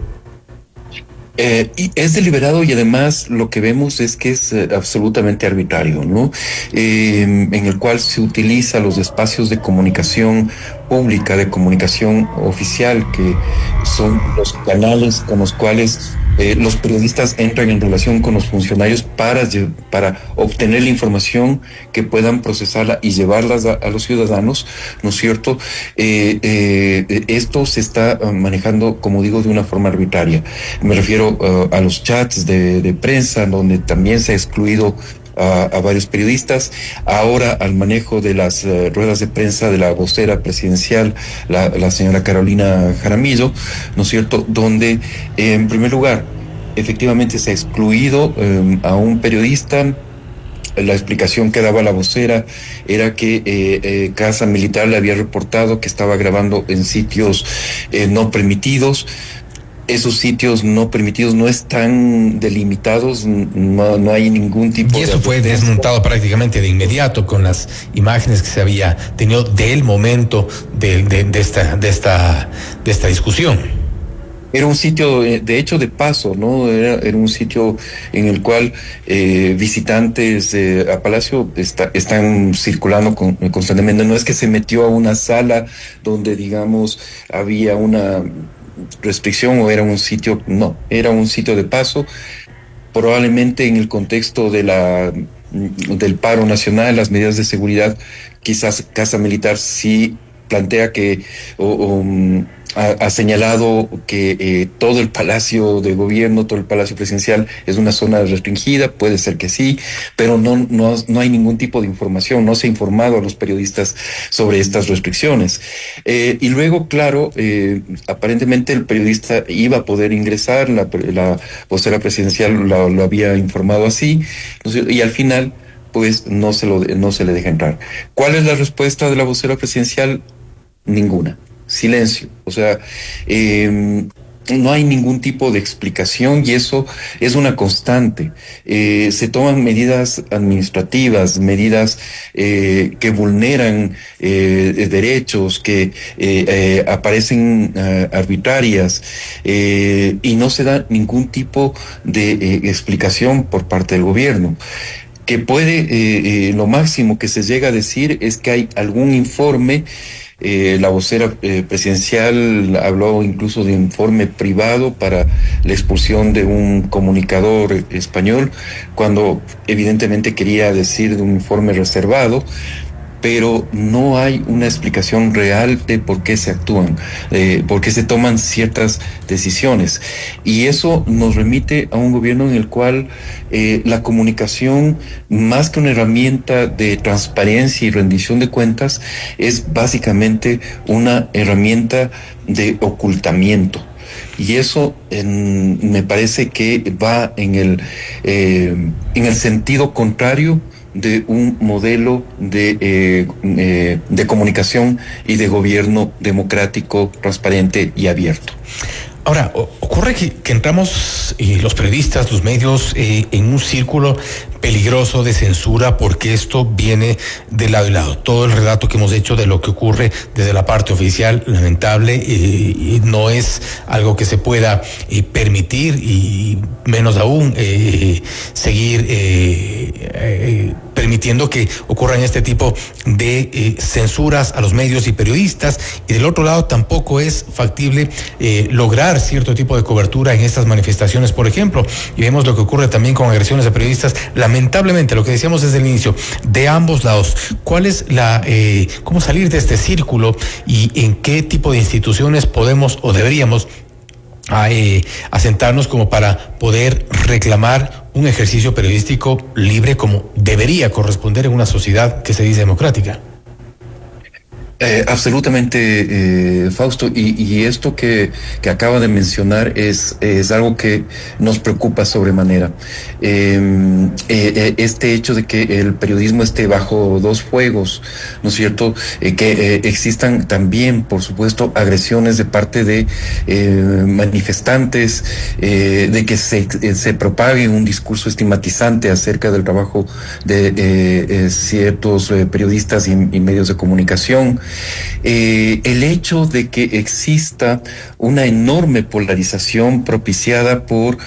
Y es deliberado, y además lo que vemos es que es absolutamente arbitrario, ¿no? En el cual se utiliza los espacios de comunicación pública, de comunicación oficial, que son los canales con los cuales los periodistas entran en relación con los funcionarios para obtener la información que puedan procesarla y llevarlas a los ciudadanos, ¿no es cierto? Esto se está manejando, como digo, de una forma arbitraria. Me refiero a los chats de prensa, donde también se ha excluido a varios periodistas, ahora al manejo de las ruedas de prensa de la vocera presidencial, la señora Carolina Jaramillo, ¿no es cierto?, donde en primer lugar efectivamente se ha excluido a un periodista. La explicación que daba la vocera era que Casa Militar le había reportado que estaba grabando en sitios no permitidos. Esos sitios no permitidos no están delimitados, no hay ningún tipo de... Y eso fue desmontado prácticamente de inmediato con las imágenes que se había tenido del momento de esta discusión. Era un sitio, de hecho, de paso, ¿no? Era un sitio en el cual visitantes a Palacio están circulando constantemente. No es que se metió a una sala donde, digamos, había una restricción o era un sitio, no, era un sitio de paso. Probablemente en el contexto de del paro nacional, las medidas de seguridad, quizás Casa Militar sí plantea que ha señalado que todo el Palacio de Gobierno, todo el Palacio Presidencial es una zona restringida, puede ser que sí, pero no hay ningún tipo de información, no se ha informado a los periodistas sobre estas restricciones. Y luego, claro, aparentemente el periodista iba a poder ingresar, la vocera presidencial lo había informado así, y al final, pues no se le deja entrar. ¿Cuál es la respuesta de la vocera presidencial? Ninguna. Silencio. O sea, no hay ningún tipo de explicación y eso es una constante. Se toman medidas administrativas, medidas que vulneran derechos, que aparecen arbitrarias, y no se da ningún tipo de explicación por parte del gobierno. Que puede, lo máximo que se llega a decir es que hay algún informe. La vocera presidencial habló incluso de un informe privado para la expulsión de un comunicador español, cuando evidentemente quería decir de un informe reservado, pero no hay una explicación real de por qué se actúan, por qué se toman ciertas decisiones. Y eso nos remite a un gobierno en el cual la comunicación, más que una herramienta de transparencia y rendición de cuentas, es básicamente una herramienta de ocultamiento. Y eso me parece que va en el sentido contrario de un modelo de comunicación y de gobierno democrático, transparente y abierto. Ahora, ocurre que entramos los periodistas, los medios, en un círculo peligroso de censura, porque esto viene de lado y lado. Todo el relato que hemos hecho de lo que ocurre desde la parte oficial, lamentable, y no es algo que se pueda permitir, y menos aún seguir permitiendo que ocurran este tipo de censuras a los medios y periodistas. Y del otro lado tampoco es factible lograr cierto tipo de cobertura en estas manifestaciones, por ejemplo, y vemos lo que ocurre también con agresiones a periodistas. Lamentablemente, lo que decíamos desde el inicio, de ambos lados. ¿Cuál es cómo salir de este círculo y en qué tipo de instituciones podemos o deberíamos asentarnos como para poder reclamar un ejercicio periodístico libre como debería corresponder en una sociedad que se dice democrática? Absolutamente, Fausto, y esto que acaba de mencionar es algo que nos preocupa sobremanera. Este hecho de que el periodismo esté bajo dos fuegos, ¿no es cierto? Que existan también, por supuesto, agresiones de parte de manifestantes, de que se propague un discurso estigmatizante acerca del trabajo de ciertos periodistas y medios de comunicación. El hecho de que exista una enorme polarización propiciada por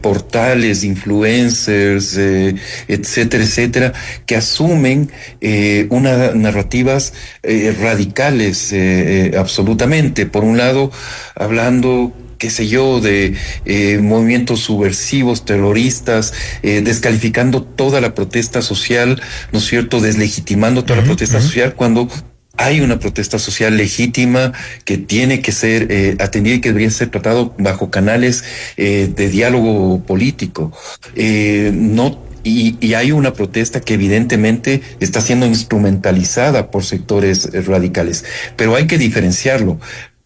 portales, influencers, etcétera, etcétera, que asumen unas narrativas radicales, absolutamente. Por un lado, hablando, qué sé yo, de movimientos subversivos, terroristas, descalificando toda la protesta social, ¿no es cierto?, deslegitimando toda la protesta social, cuando hay una protesta social legítima que tiene que ser atendida y que debería ser tratado bajo canales de diálogo político. Y hay una protesta que evidentemente está siendo instrumentalizada por sectores radicales, pero hay que diferenciarlo.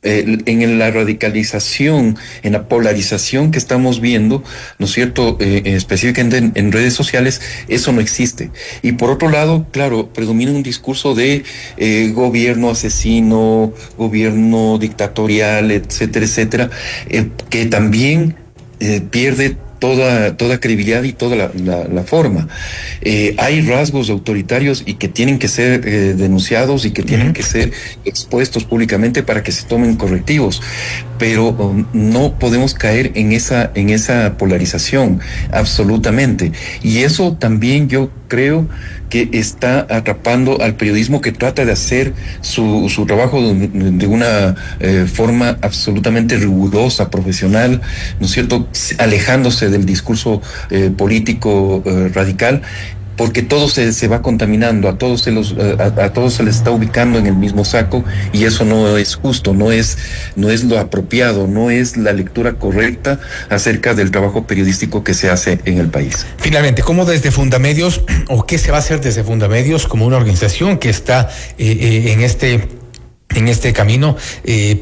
En la radicalización, en la polarización que estamos viendo, ¿no es cierto?, específicamente en redes sociales, eso no existe. Y por otro lado, claro, predomina un discurso de gobierno asesino, gobierno dictatorial, etcétera, etcétera, que también pierde toda credibilidad y toda la forma. Hay rasgos autoritarios y que tienen que ser denunciados y que tienen que ser expuestos públicamente para que se tomen correctivos, pero no podemos caer en esa polarización, absolutamente. Y eso también yo creo que está atrapando al periodismo que trata de hacer su trabajo de una forma absolutamente rigurosa, profesional, ¿no es cierto?, alejándose del discurso político radical, porque todo se va contaminando, a todos se les está ubicando en el mismo saco, y eso no es justo, no es lo apropiado, no es la lectura correcta acerca del trabajo periodístico que se hace en el país. Finalmente, ¿cómo desde Fundamedios, o qué se va a hacer desde Fundamedios como una organización que está en este camino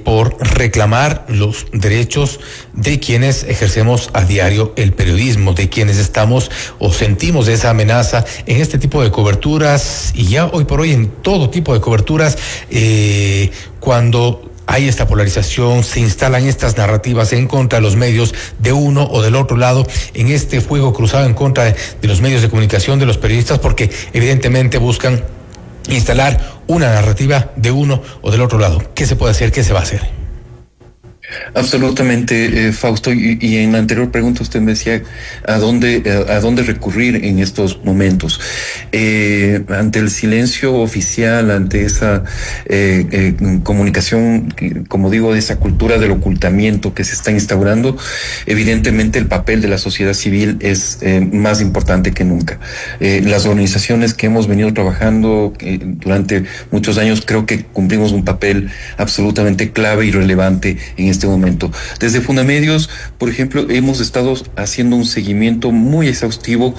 por reclamar los derechos de quienes ejercemos a diario el periodismo, de quienes estamos o sentimos esa amenaza en este tipo de coberturas, y ya hoy por hoy en todo tipo de coberturas, cuando hay esta polarización, se instalan estas narrativas en contra de los medios de uno o del otro lado, en este fuego cruzado en contra de los medios de comunicación, de los periodistas, porque evidentemente buscan instalar una narrativa de uno o del otro lado. ¿Qué se puede hacer? ¿Qué se va a hacer? Absolutamente, Fausto, y en la anterior pregunta usted me decía a dónde recurrir en estos momentos. Ante el silencio oficial, ante esa comunicación, como digo, de esa cultura del ocultamiento que se está instaurando, evidentemente el papel de la sociedad civil es más importante que nunca. Las organizaciones que hemos venido trabajando durante muchos años, creo que cumplimos un papel absolutamente clave y relevante en este momento. Desde Fundamedios, por ejemplo, hemos estado haciendo un seguimiento muy exhaustivo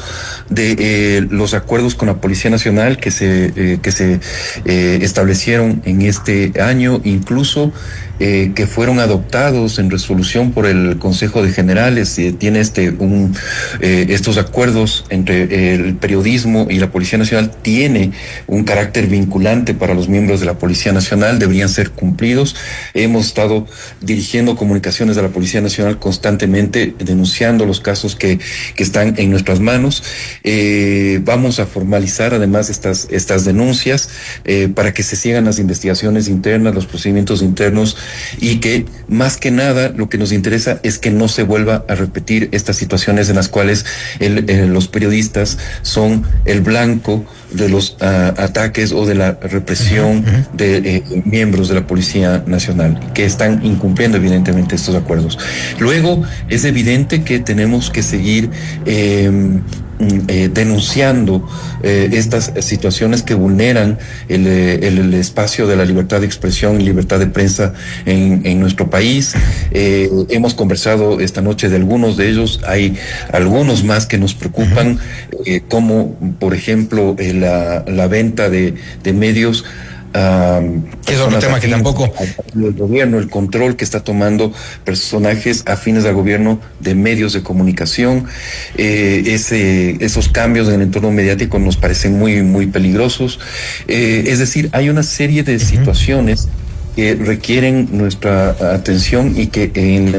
de los acuerdos con la Policía Nacional que se establecieron en este año, incluso que fueron adoptados en resolución por el Consejo de Generales. Tiene estos acuerdos entre el periodismo y la Policía Nacional, tiene un carácter vinculante para los miembros de la Policía Nacional, deberían ser cumplidos. Hemos estado dirigiendo comunicaciones a la Policía Nacional constantemente, denunciando los casos que están en nuestras manos. Vamos a formalizar además estas denuncias para que se sigan las investigaciones internas, los procedimientos internos, y que más que nada lo que nos interesa es que no se vuelva a repetir estas situaciones en las cuales los periodistas son el blanco de los ataques o de la represión de miembros de la Policía Nacional, que están incumpliendo evidentemente estos acuerdos. Luego, es evidente que tenemos que seguir denunciando estas situaciones que vulneran el espacio de la libertad de expresión y libertad de prensa en nuestro país. Hemos conversado esta noche de algunos de ellos, hay algunos más que nos preocupan, como por ejemplo la venta de medios. Es otro tema que tampoco. El gobierno, el control que está tomando personajes afines al gobierno de medios de comunicación, esos cambios en el entorno mediático nos parecen muy, muy peligrosos. Es decir, hay una serie de situaciones que requieren nuestra atención y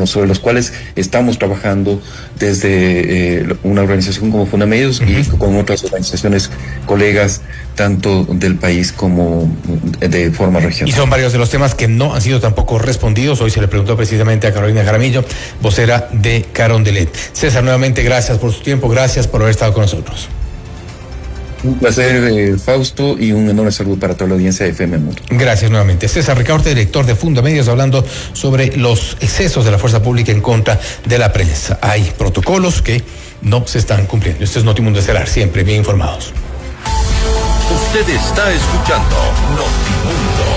sobre los cuales estamos trabajando desde una organización como Fundamedios y con otras organizaciones colegas tanto del país como de forma regional. Y son varios de los temas que no han sido tampoco respondidos. Hoy se le preguntó precisamente a Carolina Jaramillo, vocera de Carondelet. César, nuevamente gracias por su tiempo, gracias por haber estado con nosotros. Un placer, Fausto, y un enorme saludo para toda la audiencia de FM Mundo. Gracias nuevamente. César Ricaurte, director de Fundamedios, hablando sobre los excesos de la fuerza pública en contra de la prensa. Hay protocolos que no se están cumpliendo. Esto es Notimundo Estelar, siempre bien informados. Usted está escuchando Notimundo.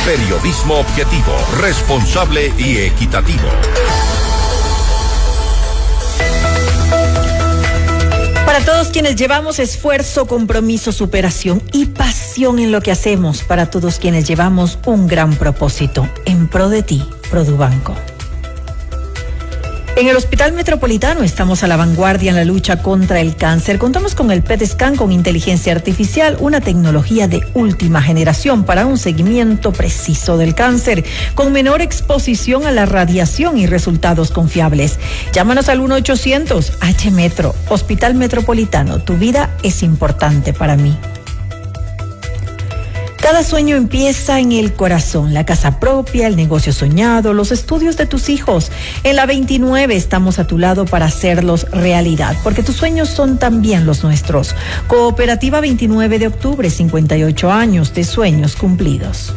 Periodismo objetivo, responsable y equitativo. Para todos quienes llevamos esfuerzo, compromiso, superación y pasión en lo que hacemos, para todos quienes llevamos un gran propósito, en pro de ti, Produbanco. En el Hospital Metropolitano estamos a la vanguardia en la lucha contra el cáncer. Contamos con el PET Scan con inteligencia artificial, una tecnología de última generación para un seguimiento preciso del cáncer, con menor exposición a la radiación y resultados confiables. Llámanos al 1-800-H-Metro. Hospital Metropolitano, tu vida es importante para mí. Cada sueño empieza en el corazón, la casa propia, el negocio soñado, los estudios de tus hijos. En la 29 estamos a tu lado para hacerlos realidad, porque tus sueños son también los nuestros. Cooperativa 29 de octubre, 58 años de sueños cumplidos.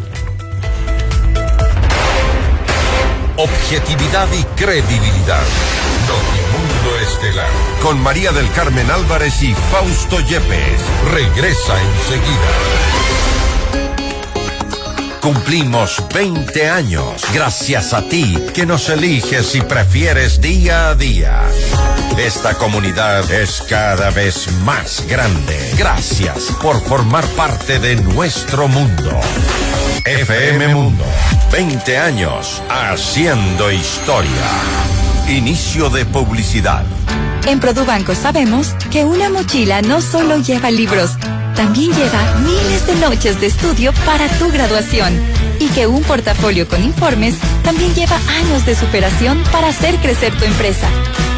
Objetividad y credibilidad. Notimundo Estelar. Con María del Carmen Álvarez y Fausto Yepes. Regresa enseguida. Cumplimos 20 años, gracias a ti que nos eliges y prefieres día a día. Esta comunidad es cada vez más grande. Gracias por formar parte de nuestro mundo. FM Mundo, 20 años haciendo historia. Inicio de publicidad. En Produbanco sabemos que una mochila no solo lleva libros, también lleva miles de noches de estudio para tu graduación. Y que un portafolio con informes también lleva años de superación para hacer crecer tu empresa.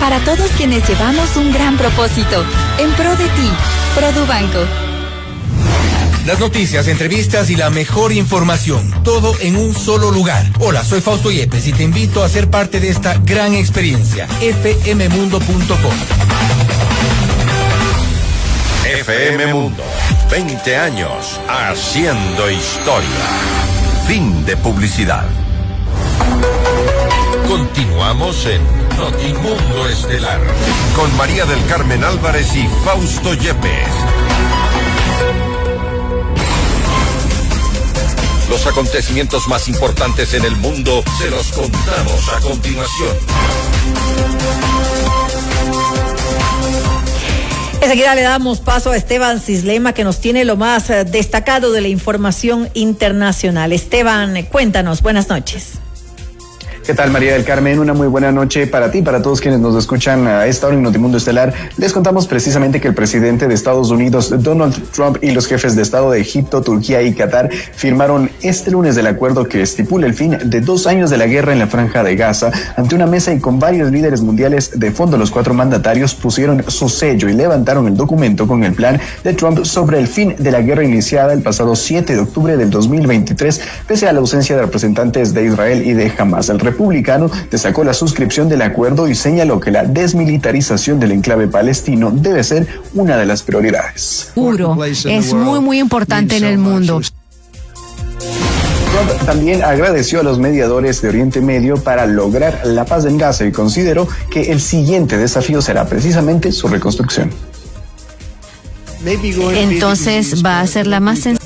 Para todos quienes llevamos un gran propósito, en pro de ti, Produbanco. Las noticias, entrevistas y la mejor información, todo en un solo lugar. Hola, soy Fausto Yepes y te invito a ser parte de esta gran experiencia. fmmundo.com. FM Mundo, 20 años haciendo historia. Fin de publicidad. Continuamos en Notimundo Estelar con María del Carmen Álvarez y Fausto Yepes. Los acontecimientos más importantes en el mundo se los contamos a continuación. Enseguida le damos paso a Esteban Cislema, que nos tiene lo más destacado de la información internacional. Esteban, cuéntanos, buenas noches. ¿Qué tal, María del Carmen? Una muy buena noche para ti, para todos quienes nos escuchan a esta hora en Notimundo Estelar. Les contamos precisamente que el presidente de Estados Unidos, Donald Trump, y los jefes de Estado de Egipto, Turquía y Qatar firmaron este lunes el acuerdo que estipula el fin de 2 años de la guerra en la Franja de Gaza. Ante una mesa y con varios líderes mundiales de fondo, los 4 mandatarios pusieron su sello y levantaron el documento con el plan de Trump sobre el fin de la guerra iniciada el pasado 7 de octubre del 2023, pese a la ausencia de representantes de Israel y de Hamas. El republicano destacó la suscripción del acuerdo y señaló que la desmilitarización del enclave palestino debe ser una de las prioridades. Es muy importante en el mundo. Trump también agradeció a los mediadores de Oriente Medio para lograr la paz en Gaza y consideró que el siguiente desafío será precisamente su reconstrucción. Entonces va a ser la más sencilla.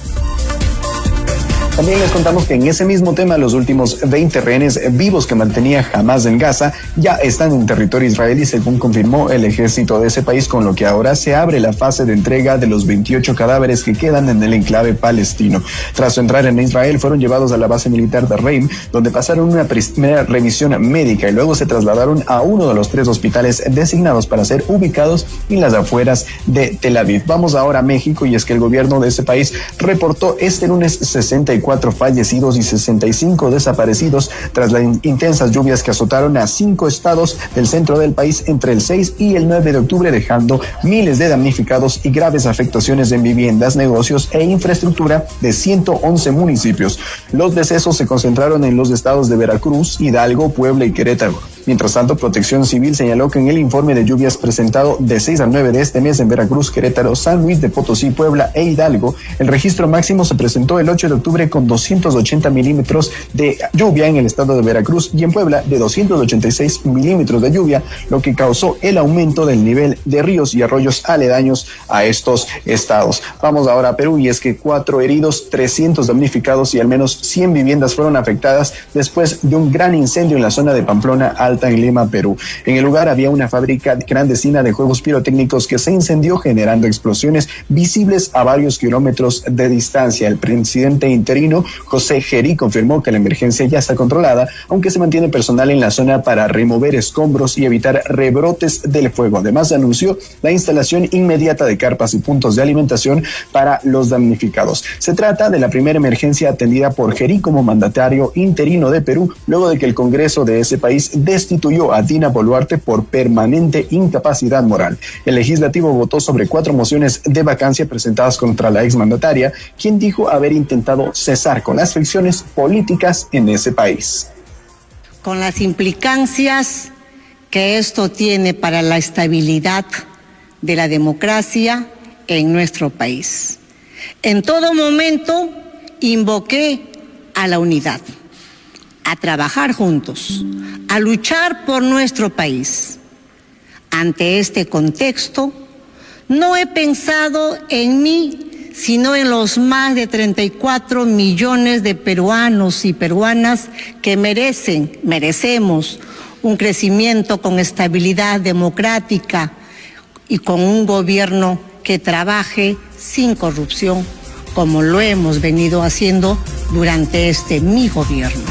También les contamos que en ese mismo tema los últimos 20 rehenes vivos que mantenía Hamas en Gaza ya están en territorio israelí, según confirmó el ejército de ese país, con lo que ahora se abre la fase de entrega de los 28 cadáveres que quedan en el enclave palestino. Tras su entrada en Israel, fueron llevados a la base militar de Reim, donde pasaron una primera revisión médica y luego se trasladaron a uno de los 3 hospitales designados para ser ubicados en las afueras de Tel Aviv. Vamos ahora a México, y es que el gobierno de ese país reportó este lunes 64 fallecidos y 65 desaparecidos tras las intensas lluvias que azotaron a 5 estados del centro del país entre el 6 y el 9 de octubre, dejando miles de damnificados y graves afectaciones en viviendas, negocios e infraestructura de 111 municipios. Los decesos se concentraron en los estados de Veracruz, Hidalgo, Puebla y Querétaro. Mientras tanto, Protección Civil señaló que en el informe de lluvias presentado de 6 al 9 de este mes en Veracruz, Querétaro, San Luis de Potosí, Puebla e Hidalgo, el registro máximo se presentó el 8 de octubre con 280 milímetros de lluvia en el estado de Veracruz y en Puebla de 286 milímetros de lluvia, lo que causó el aumento del nivel de ríos y arroyos aledaños a estos estados. Vamos ahora a Perú, y es que 4 heridos, 300 damnificados y al menos 100 viviendas fueron afectadas después de un gran incendio en la zona de Pamplona al Alta en Lima, Perú. En el lugar había una fábrica clandestina de juegos pirotécnicos que se incendió, generando explosiones visibles a varios kilómetros de distancia. El presidente interino, José Gerí, confirmó que la emergencia ya está controlada, aunque se mantiene personal en la zona para remover escombros y evitar rebrotes del fuego. Además, anunció la instalación inmediata de carpas y puntos de alimentación para los damnificados. Se trata de la primera emergencia atendida por Gerí como mandatario interino de Perú, luego de que el Congreso de ese país destituyó a Dina Boluarte por permanente incapacidad moral. El legislativo votó sobre 4 mociones de vacancia presentadas contra la exmandataria, quien dijo haber intentado cesar con las fricciones políticas en ese país. Con las implicancias que esto tiene para la estabilidad de la democracia en nuestro país. En todo momento invoqué a la unidad, a trabajar juntos, a luchar por nuestro país. Ante este contexto, no he pensado en mí, sino en los más de 34 millones de peruanos y peruanas que merecemos un crecimiento con estabilidad democrática y con un gobierno que trabaje sin corrupción, como lo hemos venido haciendo durante mi gobierno.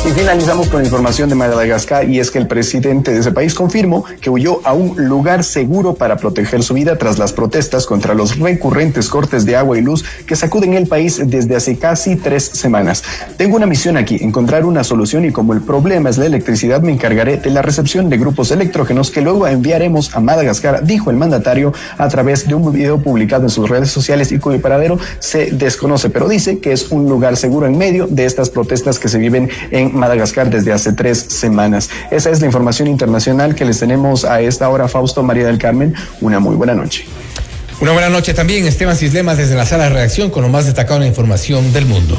Y finalizamos con información de Madagascar, y es que el presidente de ese país confirmó que huyó a un lugar seguro para proteger su vida tras las protestas contra los recurrentes cortes de agua y luz que sacuden el país desde hace casi 3 semanas. Tengo una misión aquí, encontrar una solución, y como el problema es la electricidad, me encargaré de la recepción de grupos electrógenos que luego enviaremos a Madagascar, dijo el mandatario a través de un video publicado en sus redes sociales y cuyo paradero se desconoce, pero dice que es un lugar seguro en medio de estas protestas que se viven en Madagascar desde hace 3 semanas. Esa es la información internacional que les tenemos a esta hora. Fausto, María del Carmen, una muy buena noche. Una buena noche también, Esteban Cislema, desde la sala de redacción con lo más destacado en la información del mundo.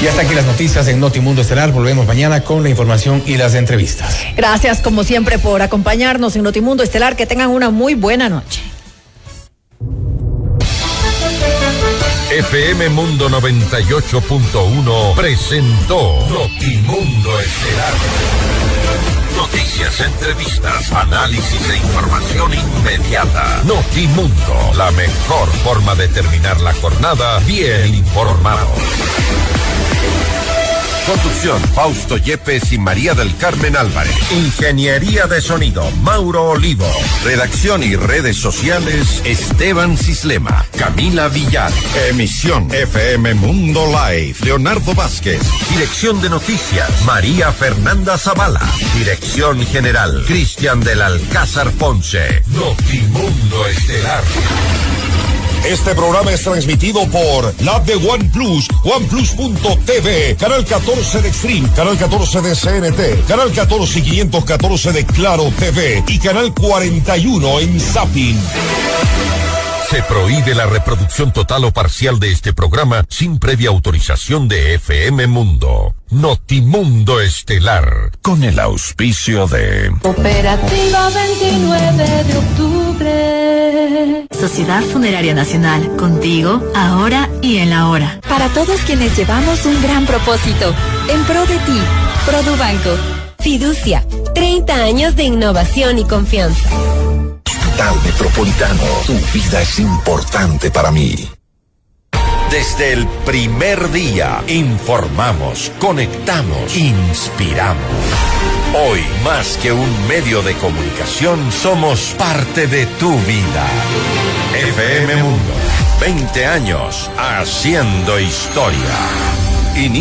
Y hasta aquí las noticias en Notimundo Estelar. Volvemos mañana con la información y las entrevistas. Gracias, como siempre, por acompañarnos en Notimundo Estelar. Que tengan una muy buena noche. FM Mundo 98.1 presentó Notimundo Estelar. Noticias, entrevistas, análisis e información inmediata. Notimundo, la mejor forma de terminar la jornada bien informado. Conducción, Fausto Yepes y María del Carmen Álvarez. Ingeniería de sonido, Mauro Olivo. Redacción y redes sociales, Esteban Cislema, Camila Villar. Emisión, FM Mundo Live, Leonardo Vázquez. Dirección de noticias, María Fernanda Zavala. Dirección general, Cristian del Alcázar Ponce. Notimundo Estelar. Este programa es transmitido por la app de OnePlus, OnePlus.tv, Canal 14 de Extreme, Canal 14 de CNT, Canal 14 y 514 de Claro TV y Canal 41 en Zapping. Se prohíbe la reproducción total o parcial de este programa sin previa autorización de FM Mundo. Notimundo Estelar, con el auspicio de Cooperativa 29 de octubre. Sociedad Funeraria Nacional, contigo, ahora y en la hora. Para todos quienes llevamos un gran propósito, en pro de ti, Produbanco. Fiducia, 30 años de innovación y confianza. Hospital Metropolitano, tu vida es importante para mí. Desde el primer día, informamos, conectamos, inspiramos. Hoy, más que un medio de comunicación, somos parte de tu vida. FM Mundo, 20 años haciendo historia. Inicio